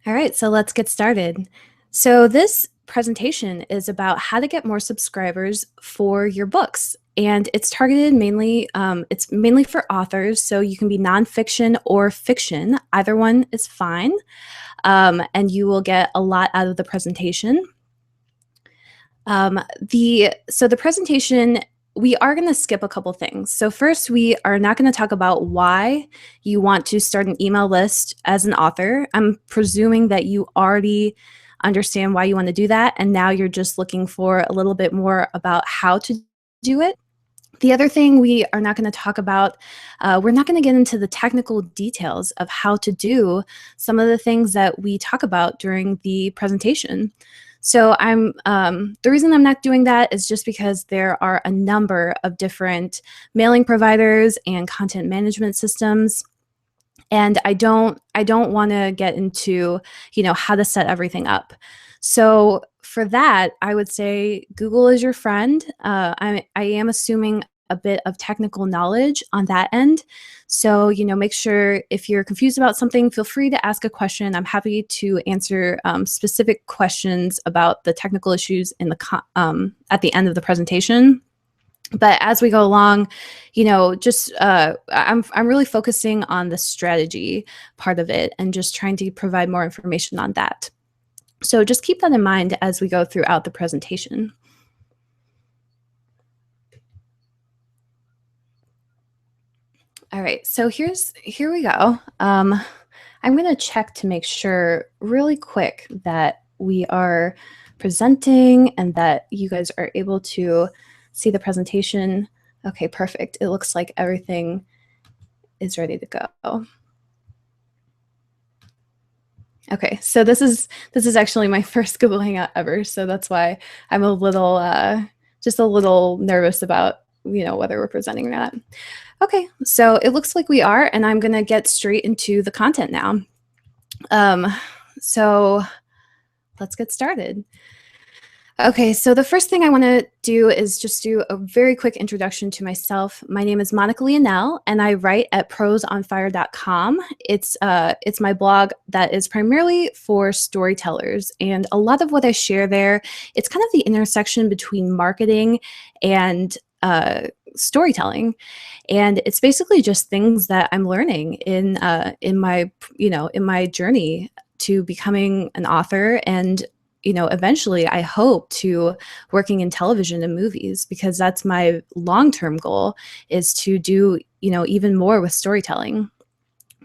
All right, so let's get started. So this presentation is about how to get more subscribers for your books. And it's targeted mainly, it's mainly for authors, so you can be nonfiction or fiction. Either one is fine, and you will get a lot out of the presentation. The presentation, we are going to skip a couple things. So first, we are not going to talk about why you want to start an email list as an author. I'm presuming that you already understand why you want to do that, and now you're just looking for a little bit more about how to do it. The other thing we are not going to talk about, we're not going to get into the technical details of how to do some of the things that we talk about during the presentation. So the reason I'm not doing that is just because there are a number of different mailing providers and content management systems, and I don't want to get into how to set everything up. So for that, I would say Google is your friend. I am assuming a bit of technical knowledge on that end. So, make sure if you're confused about something, feel free to ask a question. I'm happy to answer specific questions about the technical issues at the end of the presentation. But as we go along, just I'm really focusing on the strategy part of it and just trying to provide more information on that. So just keep that in mind as we go throughout the presentation. All right, so here we go. I'm going to check to make sure really quick that we are presenting and that you guys are able to see the presentation. Okay, perfect. It looks like everything is ready to go. Okay, so this is actually my first Google Hangout ever, so that's why I'm just a little nervous about whether we're presenting or not. Okay, so it looks like we are, and I'm gonna get straight into the content now. So let's get started. Okay, so the first thing I want to do is just do a very quick introduction to myself. My name is Monica Leonel, and I write at proseonfire.com. It's my blog that is primarily for storytellers, and a lot of what I share there, it's kind of the intersection between marketing and storytelling, and it's basically just things that I'm learning in my journey to becoming an author, and eventually I hope to working in television and movies, because that's my long-term goal, is to do, even more with storytelling.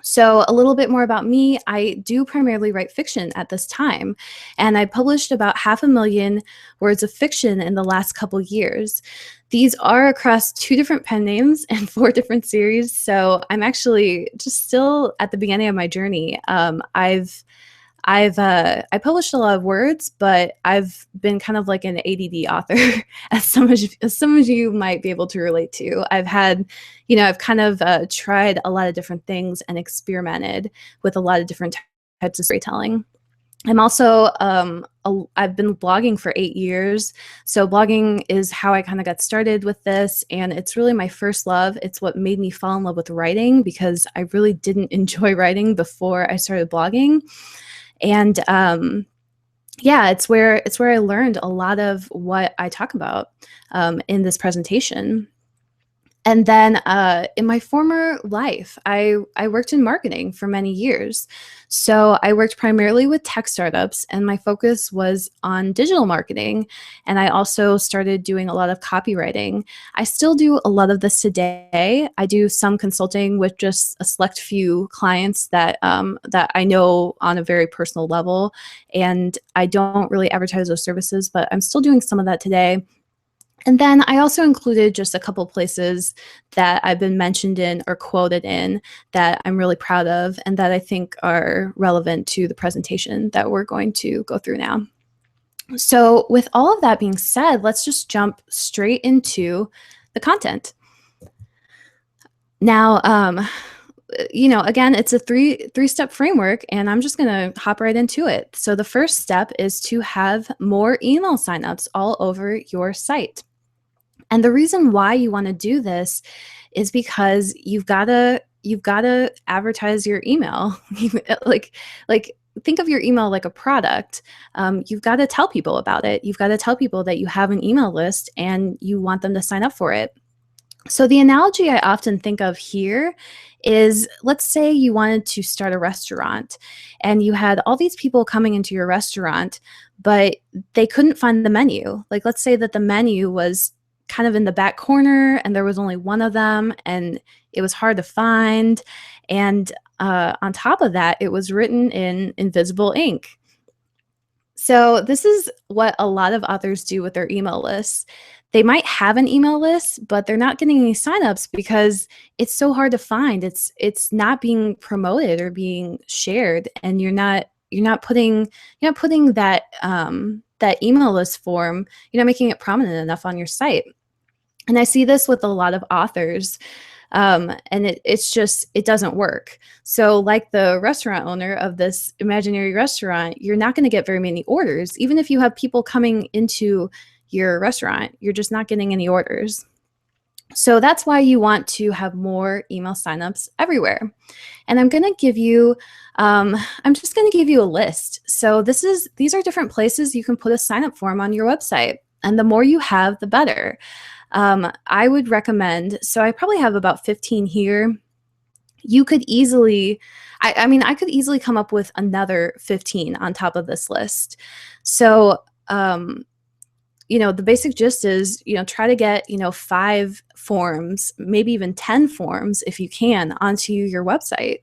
So a little bit more about me. I do primarily write fiction at this time, and I published about 500,000 words of fiction in the last couple years. These are across 2 different pen names and 4 different series, so I'm actually just still at the beginning of my journey. I published a lot of words, but I've been kind of like an ADD author, as some of you might be able to relate to. I've kind of tried a lot of different things and experimented with a lot of different types of storytelling. I'm also I've been blogging for 8 years, so blogging is how I kind of got started with this, and it's really my first love. It's what made me fall in love with writing, because I really didn't enjoy writing before I started blogging. And yeah, it's where I learned a lot of what I talk about in this presentation. And then in my former life, I worked in marketing for many years. So I worked primarily with tech startups, and my focus was on digital marketing. And I also started doing a lot of copywriting. I still do a lot of this today. I do some consulting with just a select few clients that I know on a very personal level, and I don't really advertise those services, but I'm still doing some of that today. And then I also included just a couple places that I've been mentioned in or quoted in that I'm really proud of and that I think are relevant to the presentation that we're going to go through now. So with all of that being said, let's just jump straight into the content. Now, again, it's a three-step framework, and I'm just going to hop right into it. So the first step is to have more email signups all over your site. And the reason why you want to do this is because you've got to advertise your email. like think of your email like a product. You've got to tell people about it. You've got to tell people that you have an email list and you want them to sign up for it. So the analogy I often think of here is, let's say you wanted to start a restaurant and you had all these people coming into your restaurant, but they couldn't find the menu. Like, let's say that the menu was kind of in the back corner and there was only one of them and it was hard to find. And on top of that, it was written in invisible ink. So this is what a lot of authors do with their email lists. They might have an email list, but they're not getting any signups because it's so hard to find. It's not being promoted or being shared, and you're not putting that that email list form. You're not making it prominent enough on your site. And I see this with a lot of authors. And it doesn't work. So like the restaurant owner of this imaginary restaurant, you're not going to get very many orders. Even if you have people coming into your restaurant, you're just not getting any orders. So that's why you want to have more email signups everywhere. And I'm just going to give you a list. So these are different places you can put a sign up form on your website. And the more you have, the better. I would recommend, so I probably have about 15 here. You could easily, I could easily come up with another 15 on top of this list. So, the basic gist is, try to get, 5 forms, maybe even 10 forms if you can, onto your website.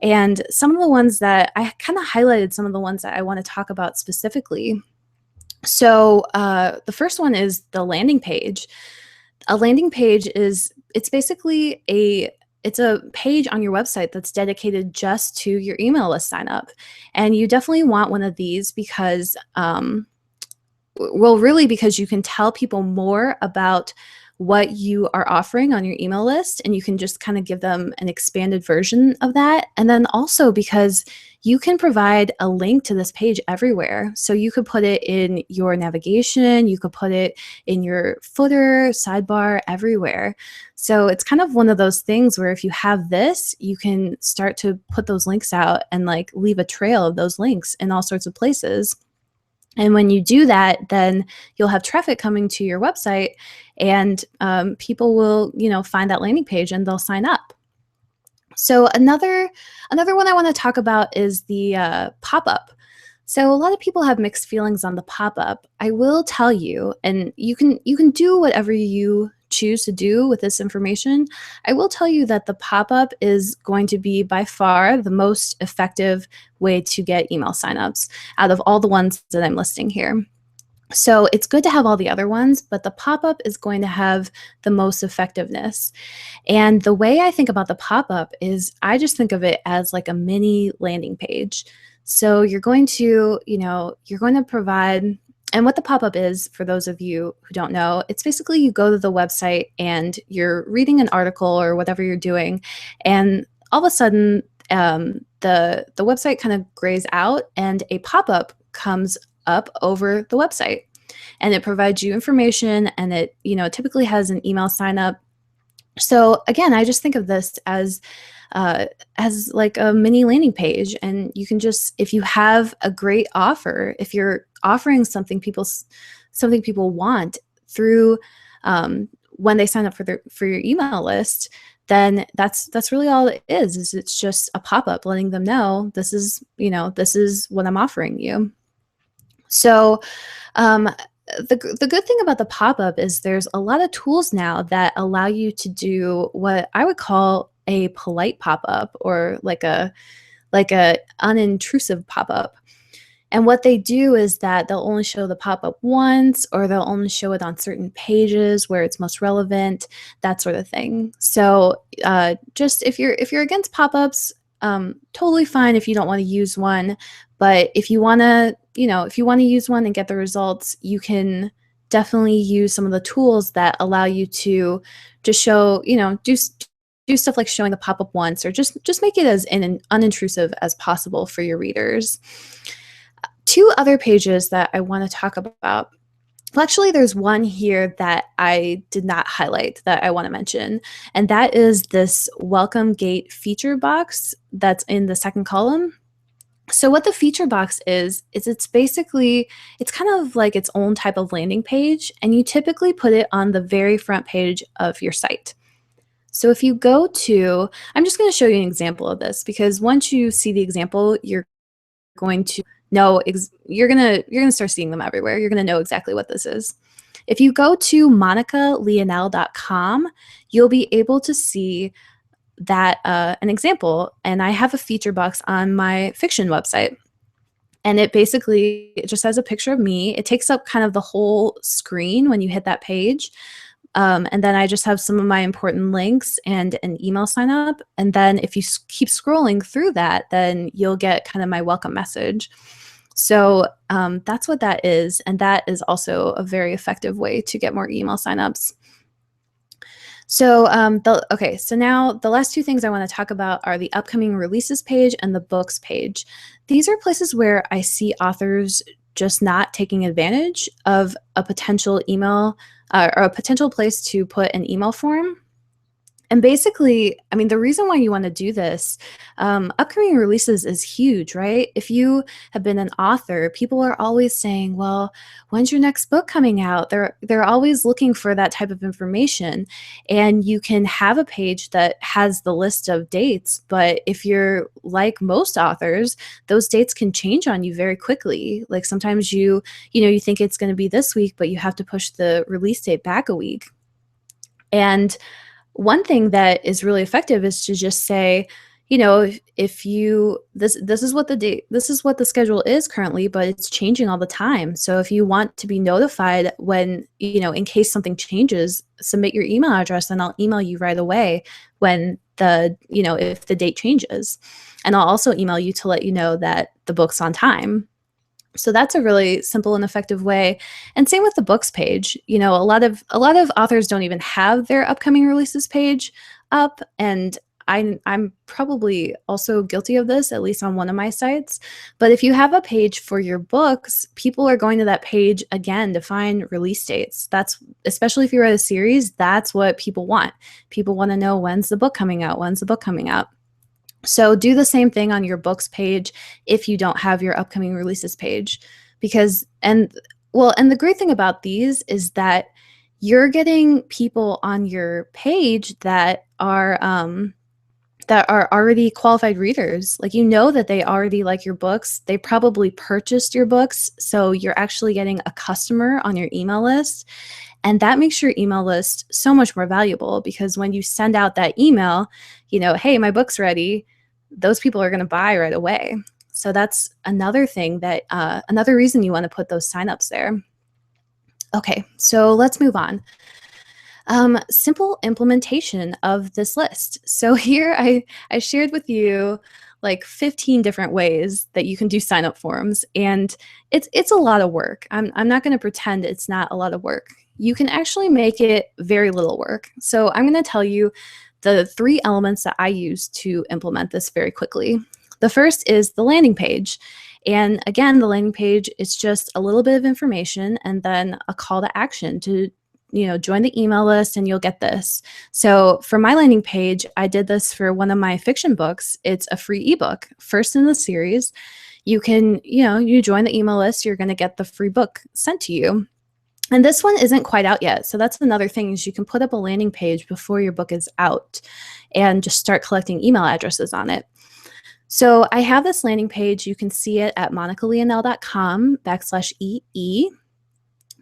And some of the ones that I kind of highlighted, some of the ones that I want to talk about specifically. So the first one is the landing page. A landing page it's basically it's a page on your website that's dedicated just to your email list sign up. And you definitely want one of these because, because you can tell people more about what you are offering on your email list, and you can just kind of give them an expanded version of that. And then also because you can provide a link to this page everywhere. So you could put it in your navigation, you could put it in your footer, sidebar, everywhere. So it's kind of one of those things where if you have this, you can start to put those links out and like leave a trail of those links in all sorts of places. And when you do that, then you'll have traffic coming to your website, and people will, find that landing page and they'll sign up. So another one I want to talk about is the pop-up. So a lot of people have mixed feelings on the pop-up. I will tell you, and you can do whatever you choose to do with this information. I will tell you that the pop-up is going to be by far the most effective way to get email signups out of all the ones that I'm listing here. So it's good to have all the other ones, but the pop-up is going to have the most effectiveness. And the way I think about the pop-up is I just think of it as like a mini landing page. So you're going to provide, and what the pop-up is, for those of you who don't know, it's basically you go to the website and you're reading an article or whatever you're doing, and all of a sudden the website kind of grays out and a pop-up comes up over the website, and it provides you information, and it typically has an email sign up. So again, I just think of this as like a mini landing page, and you can just, if you have a great offer, if you're offering something people want through when they sign up for your email list, then that's really all it is it's just a pop-up letting them know this is what I'm offering you. So the good thing about the pop-up is there's a lot of tools now that allow you to do what I would call a polite pop-up, or like a unintrusive pop-up. And what they do is that they'll only show the pop-up once, or they'll only show it on certain pages where it's most relevant, that sort of thing. So just if you're against pop-ups, totally fine if you don't want to use one. But if you want to use one and get the results, you can definitely use some of the tools that allow you to just show, do stuff like showing the pop-up once, or just make it as unintrusive as possible for your readers. 2 other pages that I want to talk about. Well, actually, there's one here that I did not highlight that I want to mention, and that is this welcome gate feature box that's in the second column. So what the feature box is it's basically, it's kind of like its own type of landing page, and you typically put it on the very front page of your site. So if you go to, I'm just going to show you an example of this, because once you see the example, you're going to know, you're going to start seeing them everywhere. You're going to know exactly what this is. If you go to monicaleonel.com, you'll be able to see that an example, and I have a feature box on my fiction website. And it basically, it just has a picture of me. It takes up kind of the whole screen when you hit that page. And then I just have some of my important links and an email sign up. And then if you keep scrolling through that, then you'll get kind of my welcome message. So that's what that is. And that is also a very effective way to get more email signups. So okay, so now the last two things I want to talk about are the upcoming releases page and the books page. These are places where I see authors just not taking advantage of a potential email or a potential place to put an email form. And basically, I mean, the reason why you want to do this, upcoming releases is huge, right? If you have been an author, people are always saying, "Well, when's your next book coming out?" They're always looking for that type of information, and you can have a page that has the list of dates. But if you're like most authors, those dates can change on you very quickly. Like sometimes you think it's going to be this week, but you have to push the release date back a week. And one thing that is really effective is to just say, if you this is what the schedule is currently, but it's changing all the time. So if you want to be notified when, in case something changes, submit your email address and I'll email you right away when if the date changes. And I'll also email you to let you know that the book's on time. So that's a really simple and effective way. And same with the books page. A lot of authors don't even have their upcoming releases page up, and I'm probably also guilty of this, at least on one of my sites. But if you have a page for your books, people are going to that page again to find release dates. That's, especially if you write a series, that's what people want. People want to know, when's the book coming out? When's the book coming out? So do the same thing on your books page if you don't have your upcoming releases page, because and the great thing about these is that you're getting people on your page that are already qualified readers. Like, that they already like your books. They probably purchased your books, so you're actually getting a customer on your email list. And that makes your email list so much more valuable, because when you send out that email, hey, my book's ready, those people are going to buy right away. So that's another thing that, another reason you want to put those signups there. Okay, so let's move on. Simple implementation of this list. So here I shared with you like 15 different ways that you can do sign up forms, and it's a lot of work. I'm not going to pretend it's not a lot of work. You can actually make it very little work. So I'm going to tell you the 3 elements that I use to implement this very quickly. The first is the landing page. And again, the landing page is just a little bit of information and then a call to action to join the email list and you'll get this. So for my landing page, I did this for one of my fiction books. It's a free ebook, first in the series. You can, you join the email list, you're going to get the free book sent to you. And this one isn't quite out yet. So that's another thing, is you can put up a landing page before your book is out and just start collecting email addresses on it. So I have this landing page. You can see it at monicaleonel.com/EE.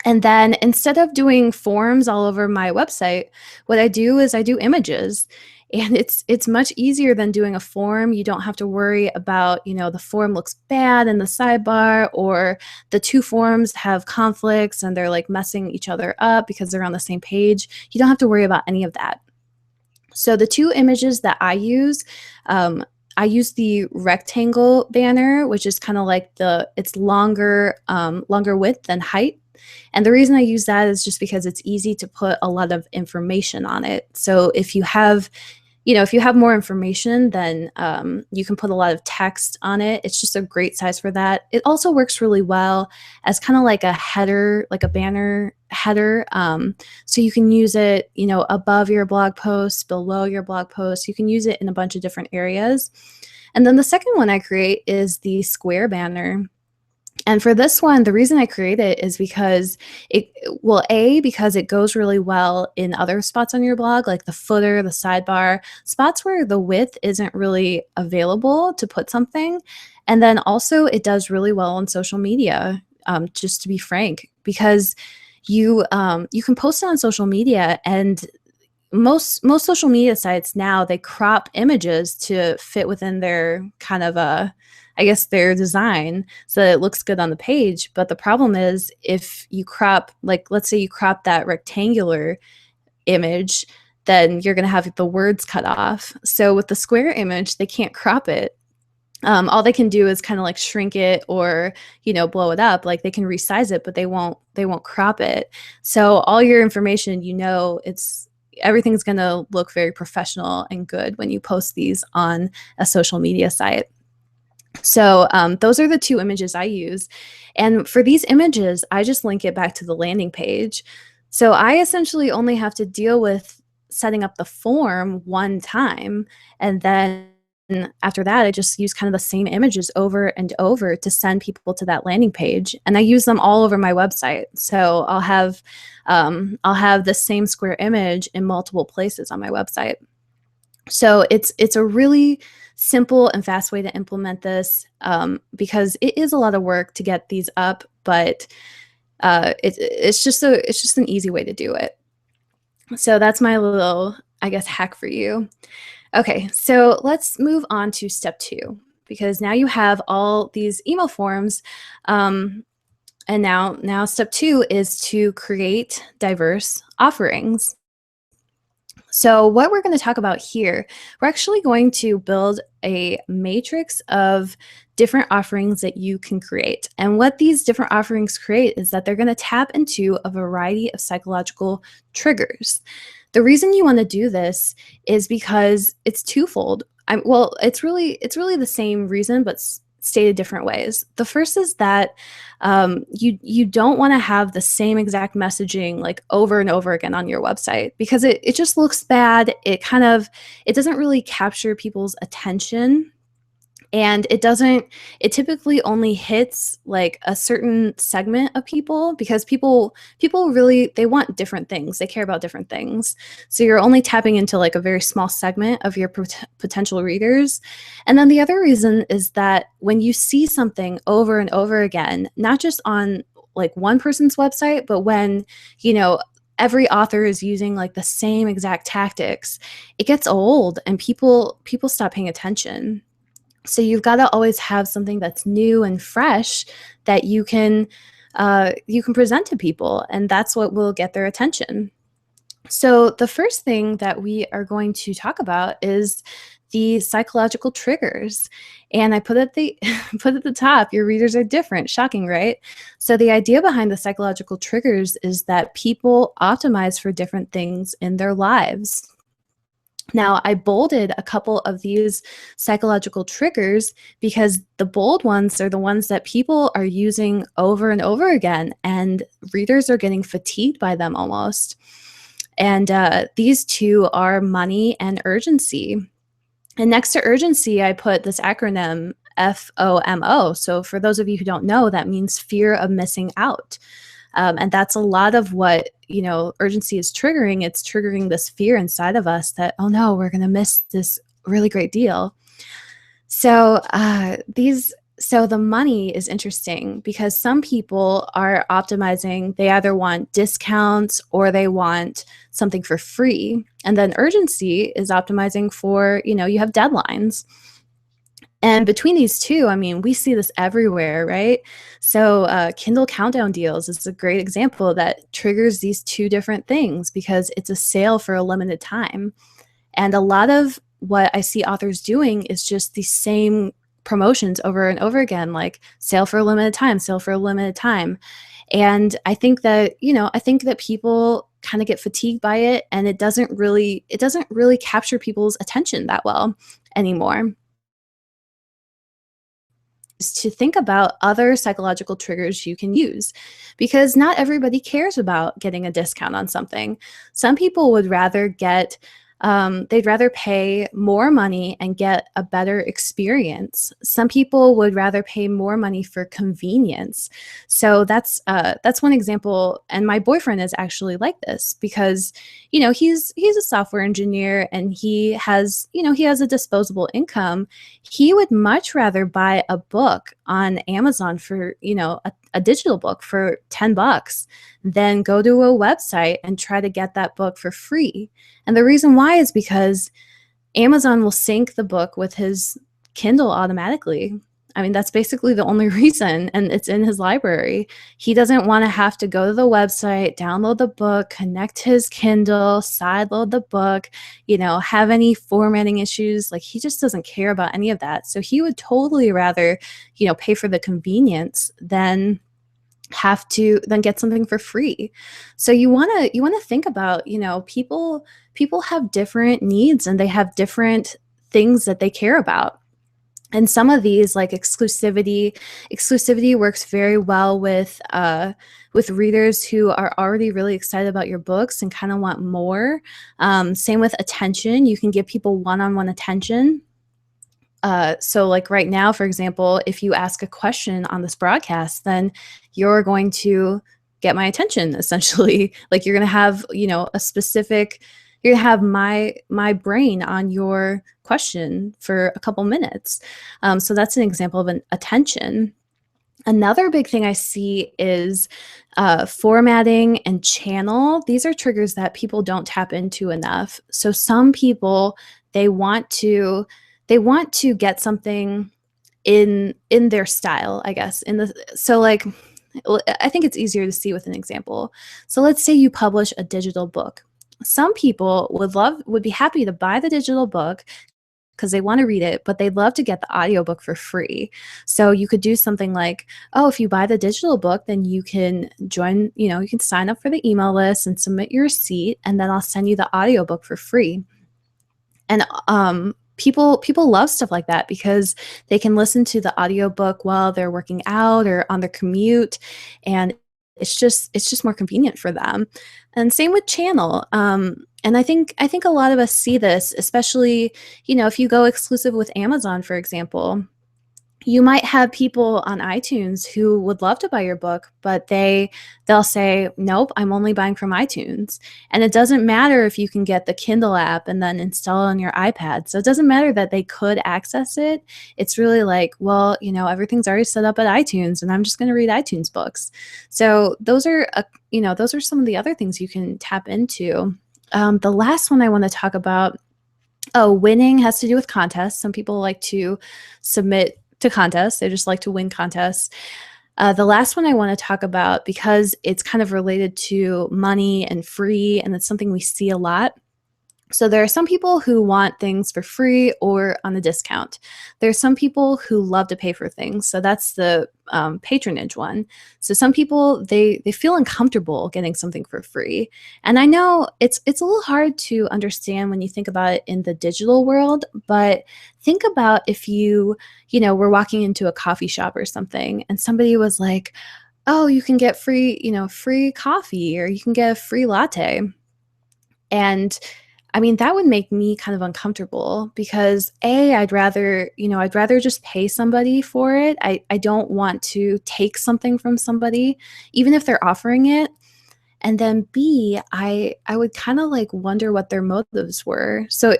And then instead of doing forms all over my website, what I do is I do images. And it's much easier than doing a form. You don't have to worry about, the form looks bad in the sidebar, or the 2 forms have conflicts and they're like messing each other up because they're on the same page. You don't have to worry about any of that. So the 2 images that I use the rectangle banner, which is kind of like it's longer width than height. And the reason I use that is just because it's easy to put a lot of information on it. So if you have more information, then you can put a lot of text on it. It's just a great size for that. It also works really well as kind of like a header, like a banner header. So you can use it, above your blog posts, below your blog posts. You can use it in a bunch of different areas. And then the second one I create is the square banner. And for this one, the reason I create it is because because it goes really well in other spots on your blog, like the footer, the sidebar, spots where the width isn't really available to put something. And then also it does really well on social media, just to be frank, because you can post it on social media, and most social media sites now, they crop images to fit within their kind of I guess their design so that it looks good on the page. But the problem is if you crop, like let's say you crop that rectangular image, then you're going to have the words cut off. So with the square image, they can't crop it. All they can do is kind of like shrink it or, blow it up. Like they can resize it, but they won't crop it. So all your information, everything's going to look very professional and good when you post these on a social media site. So those are the two images I use. And for these images, I just link it back to the landing page. So I essentially only have to deal with setting up the form one time. And then after that, I just use kind of the same images over and over to send people to that landing page. And I use them all over my website. So I'll have the same square image in multiple places on my website. So it's a really simple and fast way to implement this, because it is a lot of work to get these up, but it's just an easy way to do it. So that's my little, I guess, hack for you. Okay, so let's move on to step 2, because now you have all these email forms, and now step 2 is to create diverse offerings. So what we're going to talk about here, we're actually going to build a matrix of different offerings that you can create. And what these different offerings create is that they're going to tap into a variety of psychological triggers. The reason you want to do this is because it's twofold. It's really the same reason, but stated different ways. The first is that you don't want to have the same exact messaging like over and over again on your website, because it just looks bad. It doesn't really capture people's attention. And it typically only hits like a certain segment of people, because people really, they want different things. They care about different things. So you're only tapping into like a very small segment of your potential readers. And then the other reason is that when you see something over and over again, not just on like one person's website, but when, every author is using like the same exact tactics, it gets old and people stop paying attention. So you've got to always have something that's new and fresh that you can present to people, and that's what will get their attention. So the first thing that we are going to talk about is the psychological triggers. And I put at the top, your readers are different. Shocking, right? So the idea behind the psychological triggers is that people optimize for different things in their lives. Now, I bolded a couple of these psychological triggers because the bold ones are the ones that people are using over and over again, and readers are getting fatigued by them almost. And these two are money and urgency. And next to urgency, I put this acronym FOMO. So for those of you who don't know, that means fear of missing out. And that's a lot of what, urgency is triggering. It's triggering this fear inside of us that, oh no, we're going to miss this really great deal. So the money is interesting because some people are optimizing. They either want discounts or they want something for free. And then urgency is optimizing for, you have deadlines. And between these two, I mean, we see this everywhere, right? So Kindle Countdown Deals is a great example that triggers these two different things because it's a sale for a limited time. And a lot of what I see authors doing is just the same promotions over and over again, like sale for a limited time, sale for a limited time. And I think that, people kind of get fatigued by it, and it doesn't really capture people's attention that well anymore. To think about other psychological triggers you can use, because not everybody cares about getting a discount on something. Some people would rather get They'd rather pay more money and get a better experience. Some people would rather pay more money for convenience. So that's one example. And my boyfriend is actually like this because, he's a software engineer and he has a disposable income. He would much rather buy a book on Amazon for, a digital book for $10 than go to a website and try to get that book for free. And the reason why is because Amazon will sync the book with his Kindle automatically. I mean, that's basically the only reason, and it's in his library. He doesn't want to have to go to the website, download the book, connect his Kindle, sideload the book, have any formatting issues. Like, he just doesn't care about any of that. So he would totally rather, pay for the convenience than get something for free. So you want to think about, people have different needs and they have different things that they care about. And some of these, like exclusivity works very well with readers who are already really excited about your books and kind of want more. Same with attention. You can give people one-on-one attention. So like right now, for example, if you ask a question on this broadcast, then you're going to get my attention essentially. Like you're going to have, you're going to have my brain on your question for a couple minutes. So that's an example of an attention. Another big thing I see is formatting and channel. These are triggers that people don't tap into enough. So some people, they want to get something in their style, I guess. I think it's easier to see with an example. So let's say you publish a digital book. Some people would be happy to buy the digital book because they want to read it, but they'd love to get the audiobook for free. So you could do something like, oh, if you buy the digital book, then you can join, you can sign up for the email list and submit your receipt, and then I'll send you the audiobook for free. And people love stuff like that because they can listen to the audiobook while they're working out or on their commute, and it's just more convenient for them. And same with channel. And I think a lot of us see this, especially, if you go exclusive with Amazon, for example. You might have people on iTunes who would love to buy your book, but they'll say, nope, I'm only buying from iTunes. And it doesn't matter if you can get the Kindle app and then install it on your iPad. So it doesn't matter that they could access it. It's really like, well, everything's already set up at iTunes and I'm just going to read iTunes books. So those are some of the other things you can tap into. The last one I want to talk about, winning has to do with contests. Some people like to submit to contests. They just like to win contests. The last one I want to talk about, because it's kind of related to money and free, and it's something we see a lot. So there are some people who want things for free or on a discount. There are some people who love to pay for things. So that's the patronage one. So some people, they feel uncomfortable getting something for free. And I know it's a little hard to understand when you think about it in the digital world, but think about if you were walking into a coffee shop or something and somebody was like, oh, you can get free coffee, or you can get a free latte. And I mean, that would make me kind of uncomfortable because I'd rather just pay somebody for it. I don't want to take something from somebody, even if they're offering it. And then B, I would kind of like wonder what their motives were. So,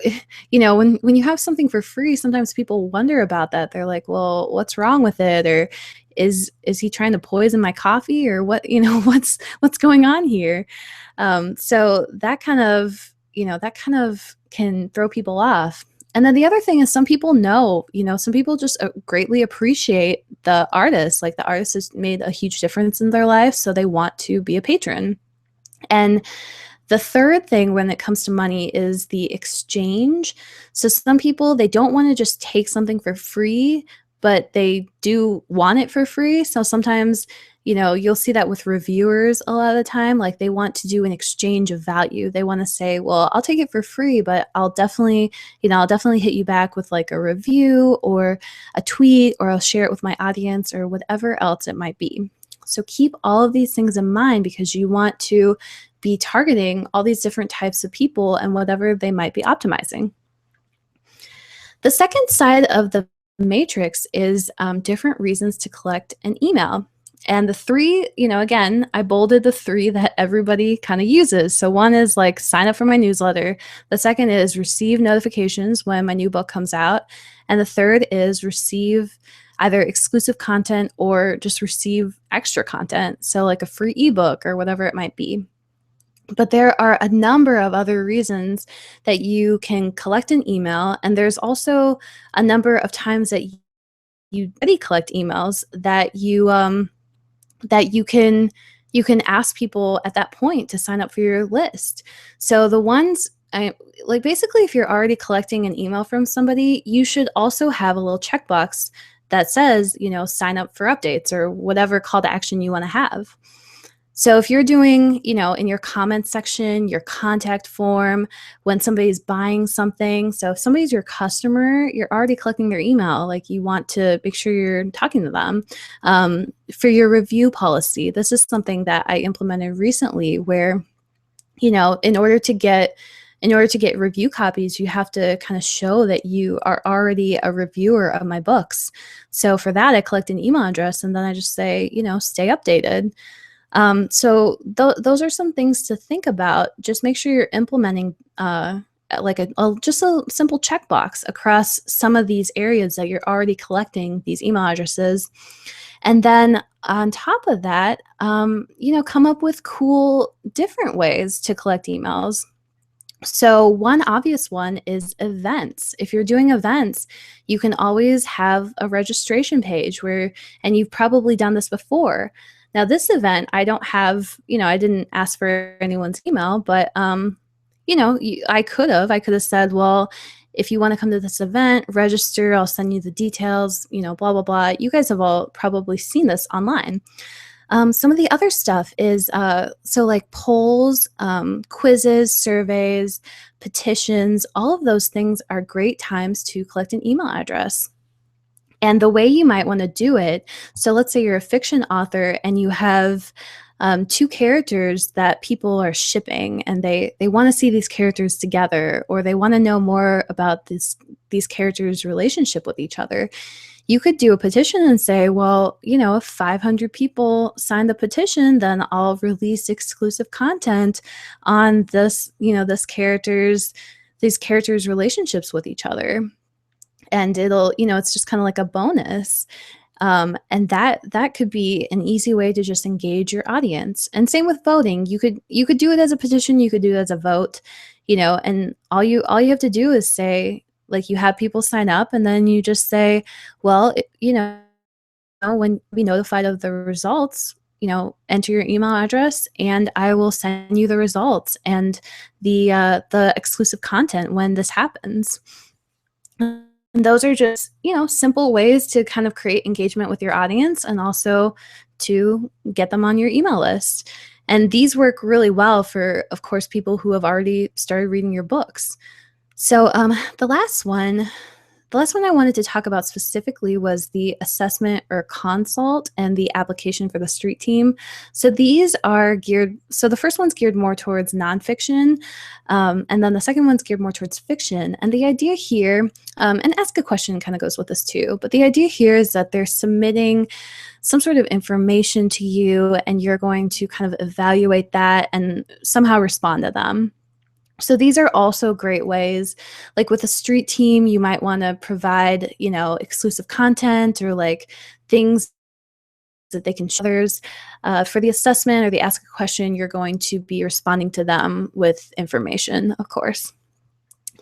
when you have something for free, sometimes people wonder about that. They're like, well, what's wrong with it? Or is he trying to poison my coffee, or what, what's going on here? So that kind of can throw people off. And then the other thing is some people some people just greatly appreciate the artist. Like the artist has made a huge difference in their life, so they want to be a patron. And the third thing when it comes to money is the exchange. So some people, they don't want to just take something for free, but they do want it for free. So sometimes, you'll see that with reviewers a lot of the time. Like they want to do an exchange of value. They want to say, well, I'll take it for free, but I'll definitely hit you back with like a review or a tweet, or I'll share it with my audience or whatever else it might be. So keep all of these things in mind because you want to be targeting all these different types of people and whatever they might be optimizing. The second side of the matrix is different reasons to collect an email. And the three, again, I bolded the three that everybody kind of uses. So one is like sign up for my newsletter. The second is receive notifications when my new book comes out. And the third is receive either exclusive content or just receive extra content. So like a free ebook or whatever it might be. But there are a number of other reasons that you can collect an email. And there's also a number of times that you already collect emails that you can ask people at that point to sign up for your list. So the ones like basically if you're already collecting an email from somebody, you should also have a little checkbox that says, sign up for updates or whatever call to action you want to have. So if you're doing, in your comment section, your contact form, when somebody's buying something, so if somebody's your customer, you're already collecting their email, like you want to make sure you're talking to them. For your review policy, this is something that I implemented recently where, in order to get review copies, you have to kind of show that you are already a reviewer of my books. So for that, I collect an email address and then I just say, stay updated. So those are some things to think about. Just make sure you're implementing just a simple checkbox across some of these areas that you're already collecting these email addresses. And then on top of that, come up with cool different ways to collect emails. So one obvious one is events. If you're doing events, you can always have a registration page and you've probably done this before. Now this event, I don't have, I didn't ask for anyone's email, but, I could have said, well, if you want to come to this event, register, I'll send you the details, blah, blah, blah. You guys have all probably seen this online. Some of the other stuff is, so like polls, quizzes, surveys, petitions, all of those things are great times to collect an email address. And the way you might want to do it, so let's say you're a fiction author and you have two characters that people are shipping and they want to see these characters together or they want to know more about these characters' relationship with each other. You could do a petition and say, well, if 500 people sign the petition, then I'll release exclusive content on these characters' relationships with each other. And it'll, it's just kind of like a bonus. And that could be an easy way to just engage your audience. And same with voting. You could do it as a petition, you could do it as a vote, and all you have to do is say, like, you have people sign up and then you just say, well, when we notified of the results, enter your email address and I will send you the results and the exclusive content when this happens. And those are just, simple ways to kind of create engagement with your audience and also to get them on your email list. And these work really well for, of course, people who have already started reading your books. So the last one I wanted to talk about specifically was the assessment or consult and the application for the street team. So these are the first one's geared more towards nonfiction, and then the second one's geared more towards fiction. And the idea here, and ask a question kind of goes with this too, but the idea here is that they're submitting some sort of information to you and you're going to kind of evaluate that and somehow respond to them. So these are also great ways, like with a street team, you might want to provide, exclusive content or like things that they can show others. For the assessment or the ask a question, you're going to be responding to them with information, of course.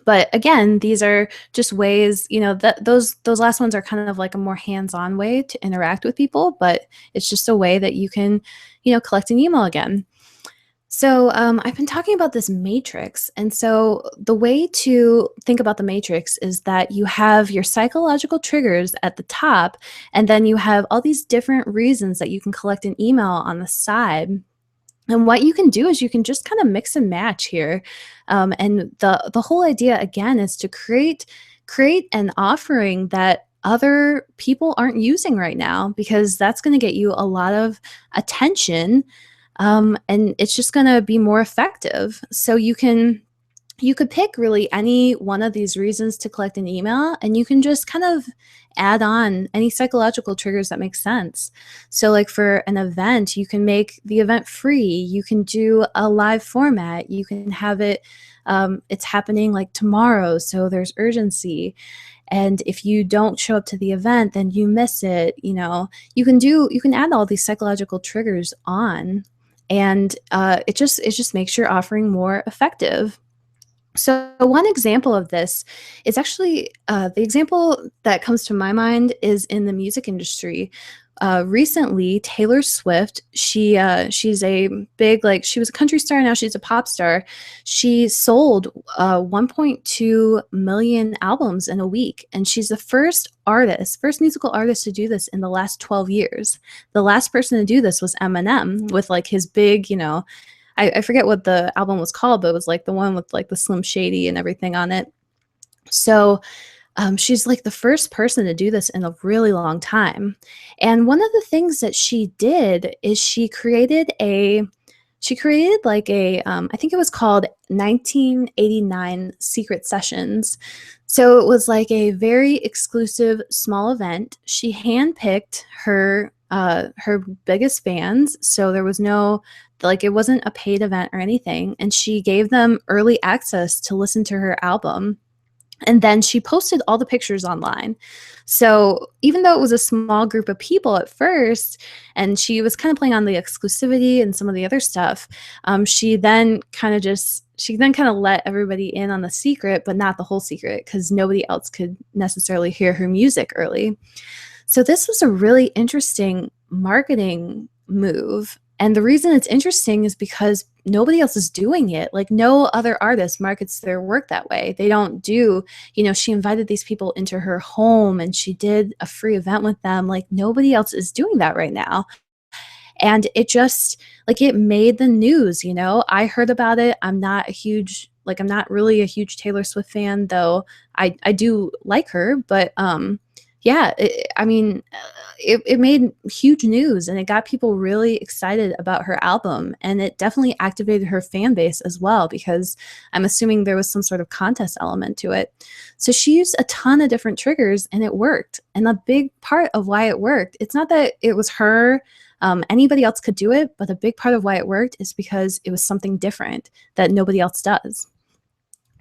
But again, these are just ways, that those last ones are kind of like a more hands-on way to interact with people, but it's just a way that you can, collect an email again. So I've been talking about this matrix. And so the way to think about the matrix is that you have your psychological triggers at the top, and then you have all these different reasons that you can collect an email on the side. And what you can do is you can just kind of mix and match here. And the whole idea, again, is to create an offering that other people aren't using right now, because that's going to get you a lot of attention. and it's just going to be more effective. So you could pick really any one of these reasons to collect an email, and you can just kind of add on any psychological triggers that make sense. So, like for an event, you can make the event free, you can do a live format, you can have it, it's happening like tomorrow, so there's urgency. And if you don't show up to the event, then you miss it. You can add all these psychological triggers on, and it just makes your offering more effective. So one example of this is actually the example that comes to my mind is in the music industry. Recently, Taylor Swift, she's a big, like, she was a country star, now she's a pop star. She sold 1.2 million albums in a week, and she's the first musical artist to do this in the last 12 years. The last person to do this was Eminem with like his big, I forget what the album was called, but it was like the one with like the Slim Shady and everything on it. So she's like the first person to do this in a really long time. And one of the things that she did is she created like I think it was called 1989 Secret Sessions. So it was like a very exclusive small event. She handpicked her biggest fans, so there was no, like, it wasn't a paid event or anything, and she gave them early access to listen to her album. And then she posted all the pictures online. So even though it was a small group of people at first, and she was kind of playing on the exclusivity and some of the other stuff, she then kind of let everybody in on the secret, but not the whole secret, because nobody else could necessarily hear her music early. So this was a really interesting marketing move. And the reason it's interesting is because nobody else is doing it. Like, no other artist markets their work that way. They don't do, she invited these people into her home and she did a free event with them. Like, nobody else is doing that right now. And it just, like, it made the news. I heard about it. I'm not really a huge Taylor Swift fan, though I do like her, but yeah, it made huge news, and it got people really excited about her album, and it definitely activated her fan base as well, because I'm assuming there was some sort of contest element to it. So she used a ton of different triggers, and it worked. And a big part of why it worked, it's not that it was her, anybody else could do it, but a big part of why it worked is because it was something different that nobody else does.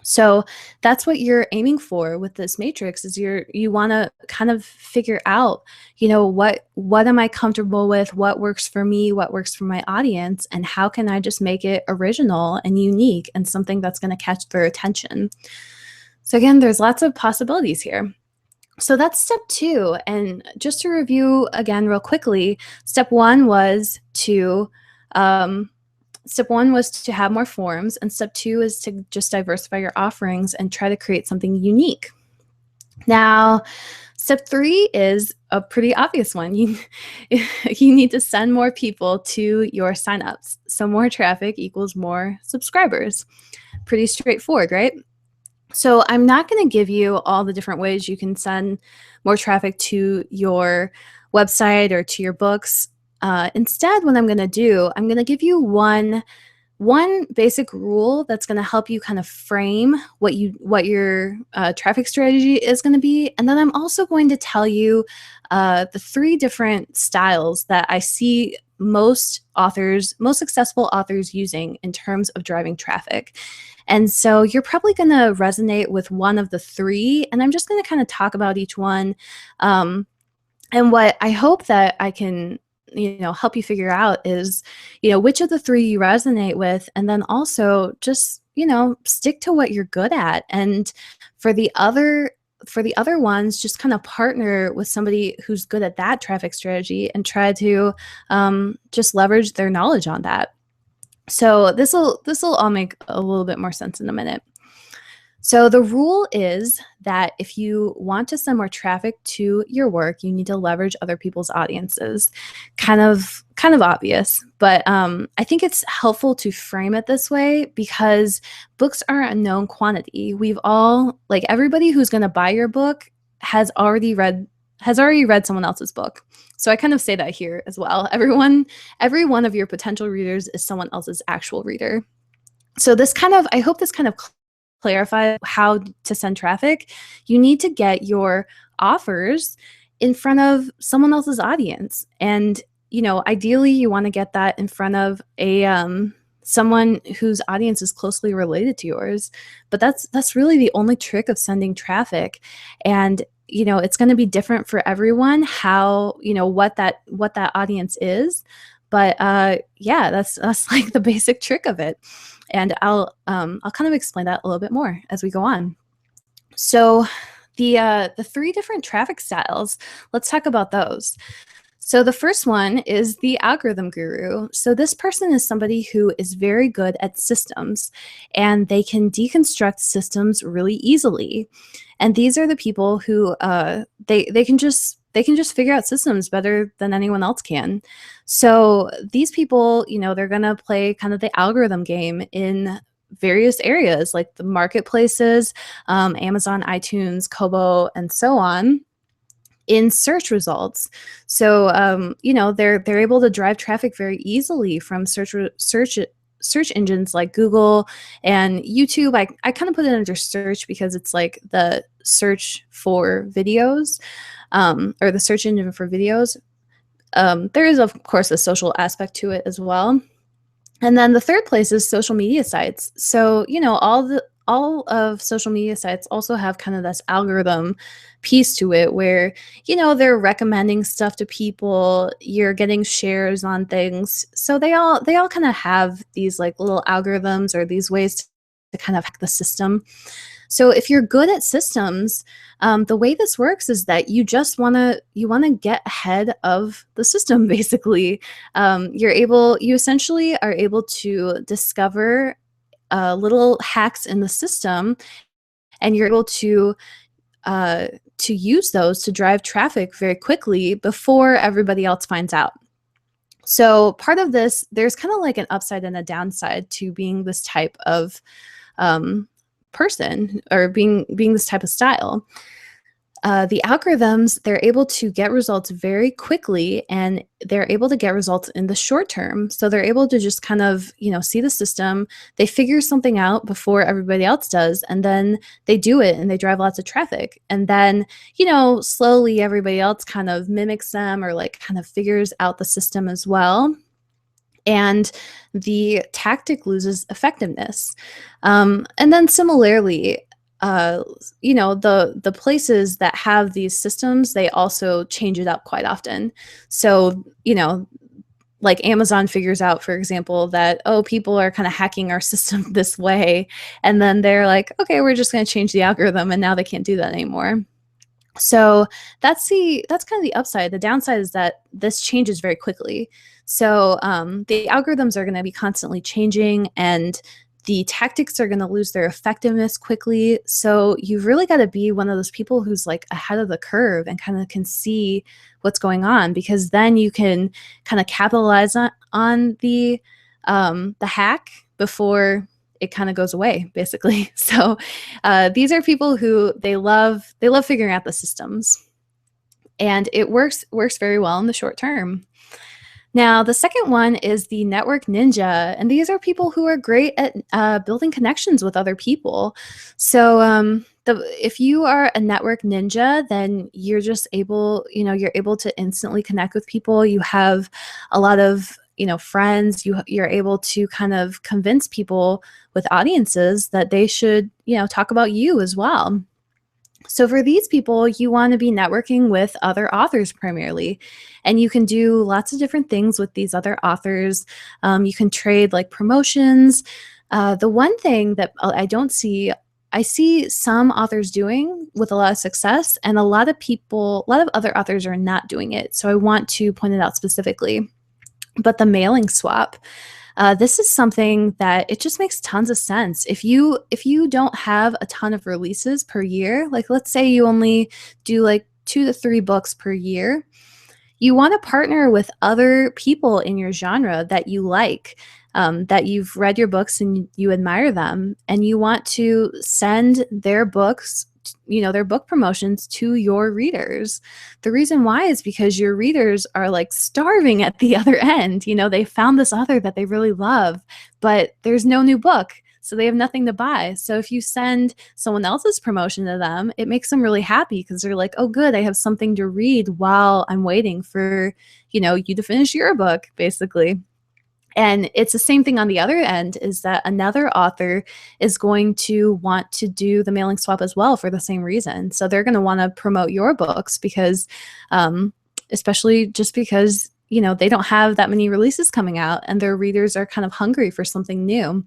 So that's what you're aiming for with this matrix, is you want to kind of figure out, what am I comfortable with, what works for me, what works for my audience, and how can I just make it original and unique and something that's going to catch their attention. So again, there's lots of possibilities here. So that's step 2. And just to review again real quickly, step 1 was to have more forms, and step 2 is to just diversify your offerings and try to create something unique. Now, step 3 is a pretty obvious one. You need to send more people to your signups. So more traffic equals more subscribers. Pretty straightforward, right? So I'm not going to give you all the different ways you can send more traffic to your website or to your books. Instead, what I'm going to do, I'm going to give you one basic rule that's going to help you kind of frame what your traffic strategy is going to be. And then I'm also going to tell you the 3 different styles that I see most successful authors using in terms of driving traffic. And so you're probably going to resonate with one of the 3, and I'm just going to kind of talk about each one. And what I hope that I can help you figure out is, which of the 3 you resonate with, and then also just, stick to what you're good at. And for the other ones, just kind of partner with somebody who's good at that traffic strategy and try to just leverage their knowledge on that. So this will all make a little bit more sense in a minute. So the rule is that if you want to send more traffic to your work, you need to leverage other people's audiences. Kind of obvious, but I think it's helpful to frame it this way, because books are a known quantity. We've all, like, everybody who's going to buy your book has already read has already read someone else's book. So I kind of say that here as well. Every one of your potential readers is someone else's actual reader. So I hope this kind of clarify how to send traffic. You need to get your offers in front of someone else's audience. And, ideally you want to get that in front of a someone whose audience is closely related to yours. But that's really the only trick of sending traffic. And it's going to be different for everyone how, what that audience is. But yeah, that's like the basic trick of it. And I'll kind of explain that a little bit more as we go on. So the 3 different traffic styles, let's talk about those. So the first one is the algorithm guru. So this person is somebody who is very good at systems, and they can deconstruct systems really easily. And these are the people who they can just figure out systems better than anyone else can. So these people, they're going to play kind of the algorithm game in various areas like the marketplaces, Amazon, iTunes, Kobo, and so on, in search results. So they're able to drive traffic very easily from search engines like Google and YouTube. I kind of put it under search because it's like the search for videos, or the search engine for videos. There is, of course, a social aspect to it as well. And then the third place is social media sites. So, all of social media sites also have kind of this algorithm piece to it where, they're recommending stuff to people, you're getting shares on things. So they all kind of have these like little algorithms or these ways to kind of hack the system. So if you're good at systems, the way this works is that you want to get ahead of the system. Basically, you essentially are able to discover little hacks in the system, and you're able to use those to drive traffic very quickly before everybody else finds out. So part of this, there's kind of like an upside and a downside to being this type of person, or being this type of style. The algorithms, they're able to get results very quickly, and they're able to get results in the short term. So they're able to just kind of, see the system, they figure something out before everybody else does, and then they do it and they drive lots of traffic. And then, slowly everybody else kind of mimics them, or like kind of figures out the system as well. And the tactic loses effectiveness. And then similarly, the places that have these systems, they also change it up quite often. So, like Amazon figures out, for example, that, oh, people are kind of hacking our system this way. And then they're like, okay, we're just going to change the algorithm. And now they can't do that anymore. So that's kind of the upside. The downside is that this changes very quickly. So the algorithms are going to be constantly changing, and the tactics are going to lose their effectiveness quickly. So you've really got to be one of those people who's like ahead of the curve and kind of can see what's going on, because then you can kind of capitalize on the hack before it kind of goes away, basically. So these are people who they love figuring out the systems, and it works very well in the short term. Now, the second one is the network ninja, and these are people who are great at building connections with other people. So if you are a network ninja, then you're just able, you're able to instantly connect with people. You have a lot of friends. You're able to kind of convince people with audiences that they should talk about you as well. So for these people, you want to be networking with other authors primarily, and you can do lots of different things with these other authors. You can trade like promotions. The one thing that I see some authors doing with a lot of success, and a lot of other authors are not doing it. So I want to point it out specifically. But the mailing swap, this is something that it just makes tons of sense. If you don't have a ton of releases per year, like let's say you only do like 2 to 3 books per year, you want to partner with other people in your genre that you like, that you've read your books and you admire them, and you want to send their books their book promotions to your readers. The reason why is because your readers are like starving at the other end. They found this author that they really love, but there's no new book. So they have nothing to buy. So if you send someone else's promotion to them, it makes them really happy because they're like, oh, good, I have something to read while I'm waiting for, you to finish your book, basically. And it's the same thing on the other end, is that another author is going to want to do the mailing swap as well for the same reason. So they're going to want to promote your books because, especially just because, they don't have that many releases coming out and their readers are kind of hungry for something new.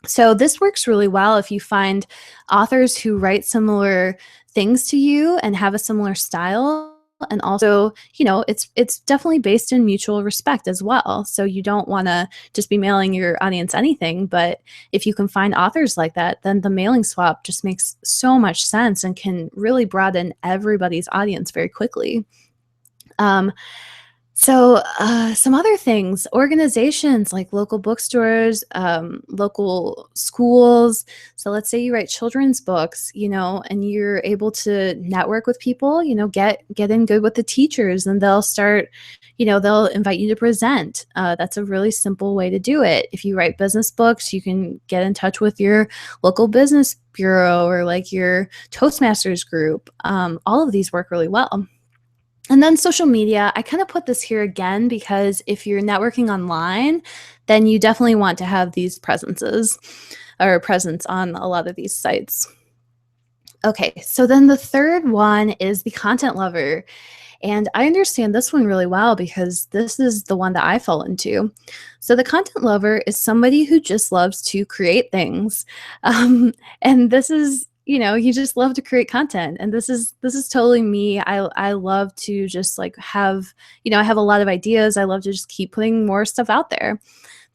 So this works really well if you find authors who write similar things to you and have a similar style. And also, it's definitely based in mutual respect as well. So you don't want to just be mailing your audience anything, but if you can find authors like that, then the mailing swap just makes so much sense and can really broaden everybody's audience very quickly. So some other things, organizations like local bookstores, local schools. So let's say you write children's books, and you're able to network with people, get in good with the teachers, and they'll start, they'll invite you to present. That's a really simple way to do it. If you write business books, you can get in touch with your local business bureau or like your Toastmasters group. All of these work really well. And then social media, I kind of put this here again because if you're networking online, then you definitely want to have these presences or presence on a lot of these sites. Okay, so then the third one is the content lover. And I understand this one really well because this is the one that I fall into. So the content lover is somebody who just loves to create things. And this is, you just love to create content. And this is totally me. I love to just like have, I have a lot of ideas. I love to just keep putting more stuff out there.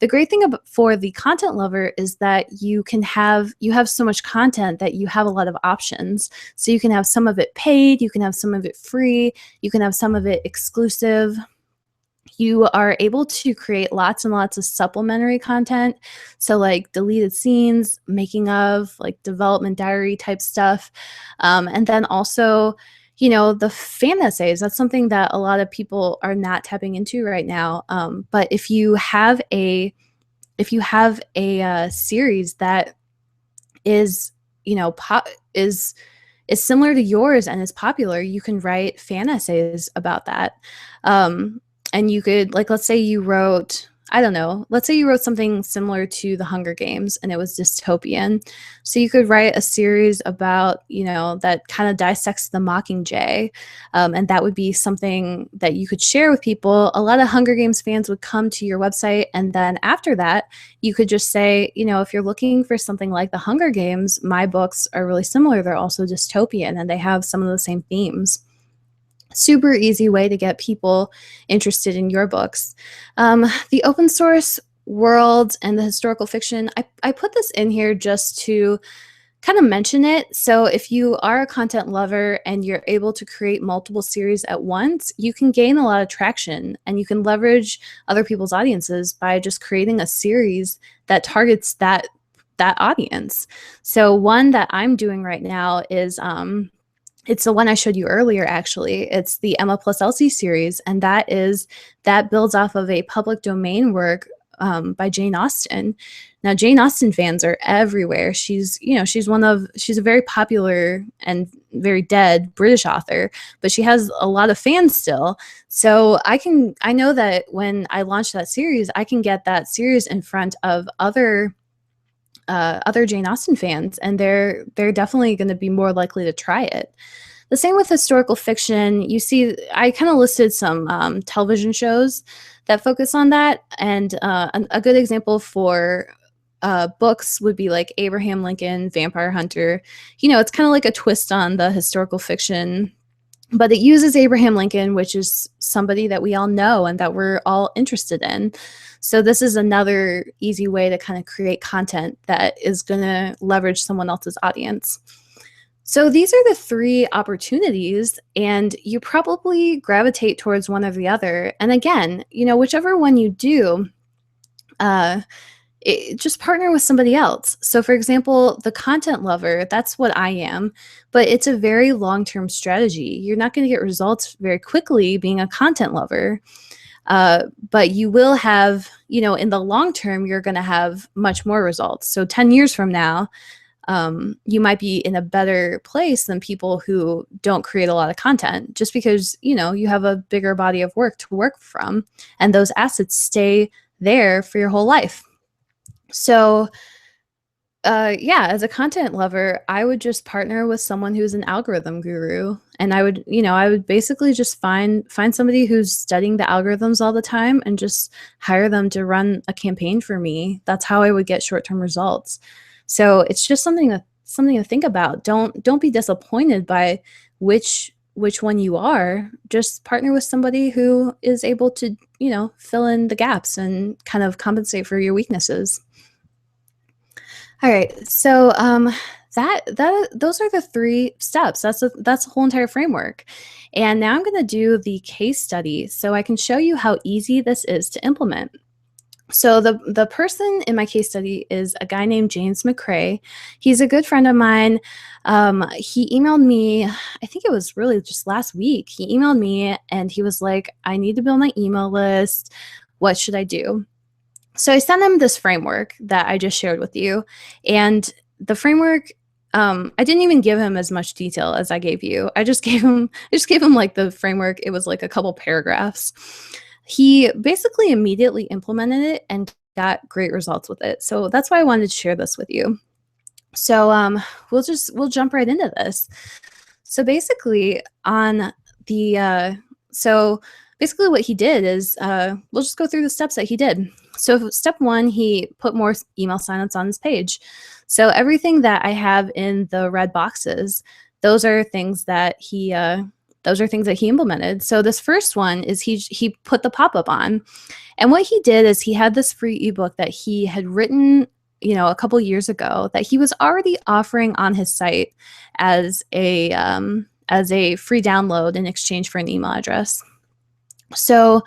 The great thing for the content lover is that you have so much content that you have a lot of options. So you can have some of it paid, you can have some of it free, you can have some of it exclusive. You are able to create lots and lots of supplementary content. So like deleted scenes, making of, like development diary type stuff. And then also, the fan essays, that's something that a lot of people are not tapping into right now. But if you have a series that is, is similar to yours and is popular, you can write fan essays about that. And you could, like, let's say you wrote something similar to the Hunger Games and it was dystopian. So you could write a series about, that kind of dissects the Mockingjay. And that would be something that you could share with people. A lot of Hunger Games fans would come to your website. And then after that, you could just say, if you're looking for something like the Hunger Games, my books are really similar. They're also dystopian and they have some of the same themes. Super easy way to get people interested in your books. The open source world and the historical fiction, I put this in here just to kind of mention it. So if you are a content lover and you're able to create multiple series at once, you can gain a lot of traction and you can leverage other people's audiences by just creating a series that targets that audience. So one that I'm doing right now is it's the one I showed you earlier, actually. It's the Emma plus Elsie series, and that builds off of a public domain work by Jane Austen. Now, Jane Austen fans are everywhere. She's a very popular and very dead British author, but she has a lot of fans still. So I know that when I launch that series, I can get that series in front of other Jane Austen fans, and they're definitely going to be more likely to try it. The same with historical fiction. You see, I kind of listed some television shows that focus on that, and a good example for books would be like Abraham Lincoln, Vampire Hunter. It's kind of like a twist on the historical fiction, but it uses Abraham Lincoln, which is somebody that we all know and that we're all interested in. So this is another easy way to kind of create content that is going to leverage someone else's audience. So these are the three opportunities, and you probably gravitate towards one or the other. And again, whichever one you do, just partner with somebody else. So, for example, the content lover, that's what I am, but it's a very long term strategy. You're not going to get results very quickly being a content lover, but you will have, in the long term, you're going to have much more results. So, 10 years from now, you might be in a better place than people who don't create a lot of content just because, you have a bigger body of work to work from, and those assets stay there for your whole life. So, yeah, as a content lover, I would just partner with someone who's an algorithm guru, and I would basically just find somebody who's studying the algorithms all the time and just hire them to run a campaign for me. That's how I would get short-term results. So it's just something to think about. Don't be disappointed by which one you are. Just partner with somebody who is able to, fill in the gaps and kind of compensate for your weaknesses. All right. So that those are the three steps. That's a whole entire framework. And now I'm going to do the case study so I can show you how easy this is to implement. So the person in my case study is a guy named James McCrae. He's a good friend of mine. He emailed me, I think it was really just last week. He emailed me and he was like, I need to build my email list. What should I do? So I sent him this framework that I just shared with you. And the framework, I didn't even give him as much detail as I gave you. I just gave him like the framework. It was like a couple paragraphs. He basically immediately implemented it and got great results with it. So that's why I wanted to share this with you. So we'll jump right into this. So basically on the so basically what he did is we'll just go through the steps that he did. So step one, he put more email signups on his page. So everything that I have in the red boxes, those are things that he implemented. So this first one is he put the pop-up on. And what he did is he had this free ebook that he had written, a couple years ago that he was already offering on his site as a free download in exchange for an email address. So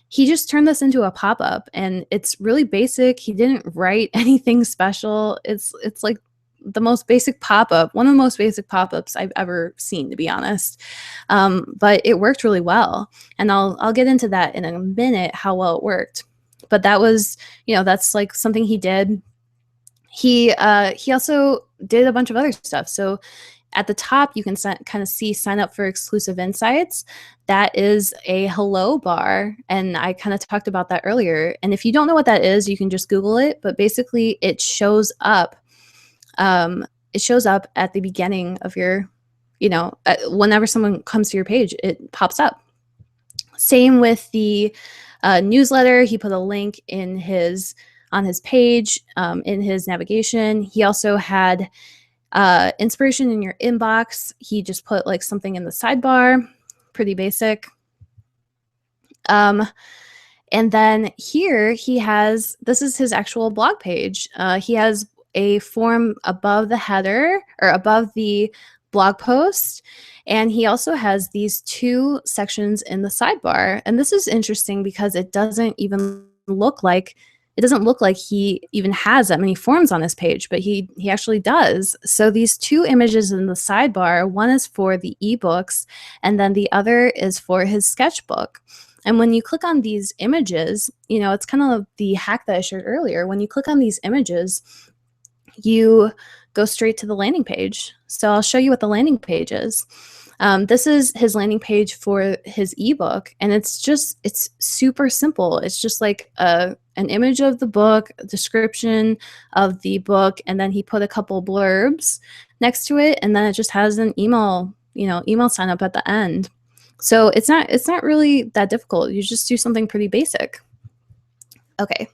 he just turned this into a pop-up, and it's really basic. He didn't write anything special. It's like the most basic pop-up, one of the most basic pop-ups I've ever seen, to be honest. But it worked really well, and I'll get into that in a minute, how well it worked. But that was, that's like something he did. He also did a bunch of other stuff. So at the top, you can kind of see sign up for exclusive insights. That is a hello bar. And I kind of talked about that earlier. And if you don't know what that is, you can just Google it. But basically, it shows up. It shows up at the beginning of your, whenever someone comes to your page, it pops up. Same with the newsletter. He put a link on his page, in his navigation. He also had inspiration in your inbox. He just put like something in the sidebar, pretty basic. And then here this is his actual blog page. He has a form above the header or above the blog post. And he also has these two sections in the sidebar. And this is interesting because it doesn't look like he even has that many forms on his page, but he actually does. So these two images in the sidebar, one is for the ebooks, and then the other is for his sketchbook. And when you click on these images, it's kind of the hack that I shared earlier. When you click on these images, you go straight to the landing page. So I'll show you what the landing page is. This is his landing page for his ebook, and it's super simple. It's just like an image of the book, a description of the book, and then he put a couple blurbs next to it, and then it just has an email sign up at the end. So it's not really that difficult. You just do something pretty basic. Okay.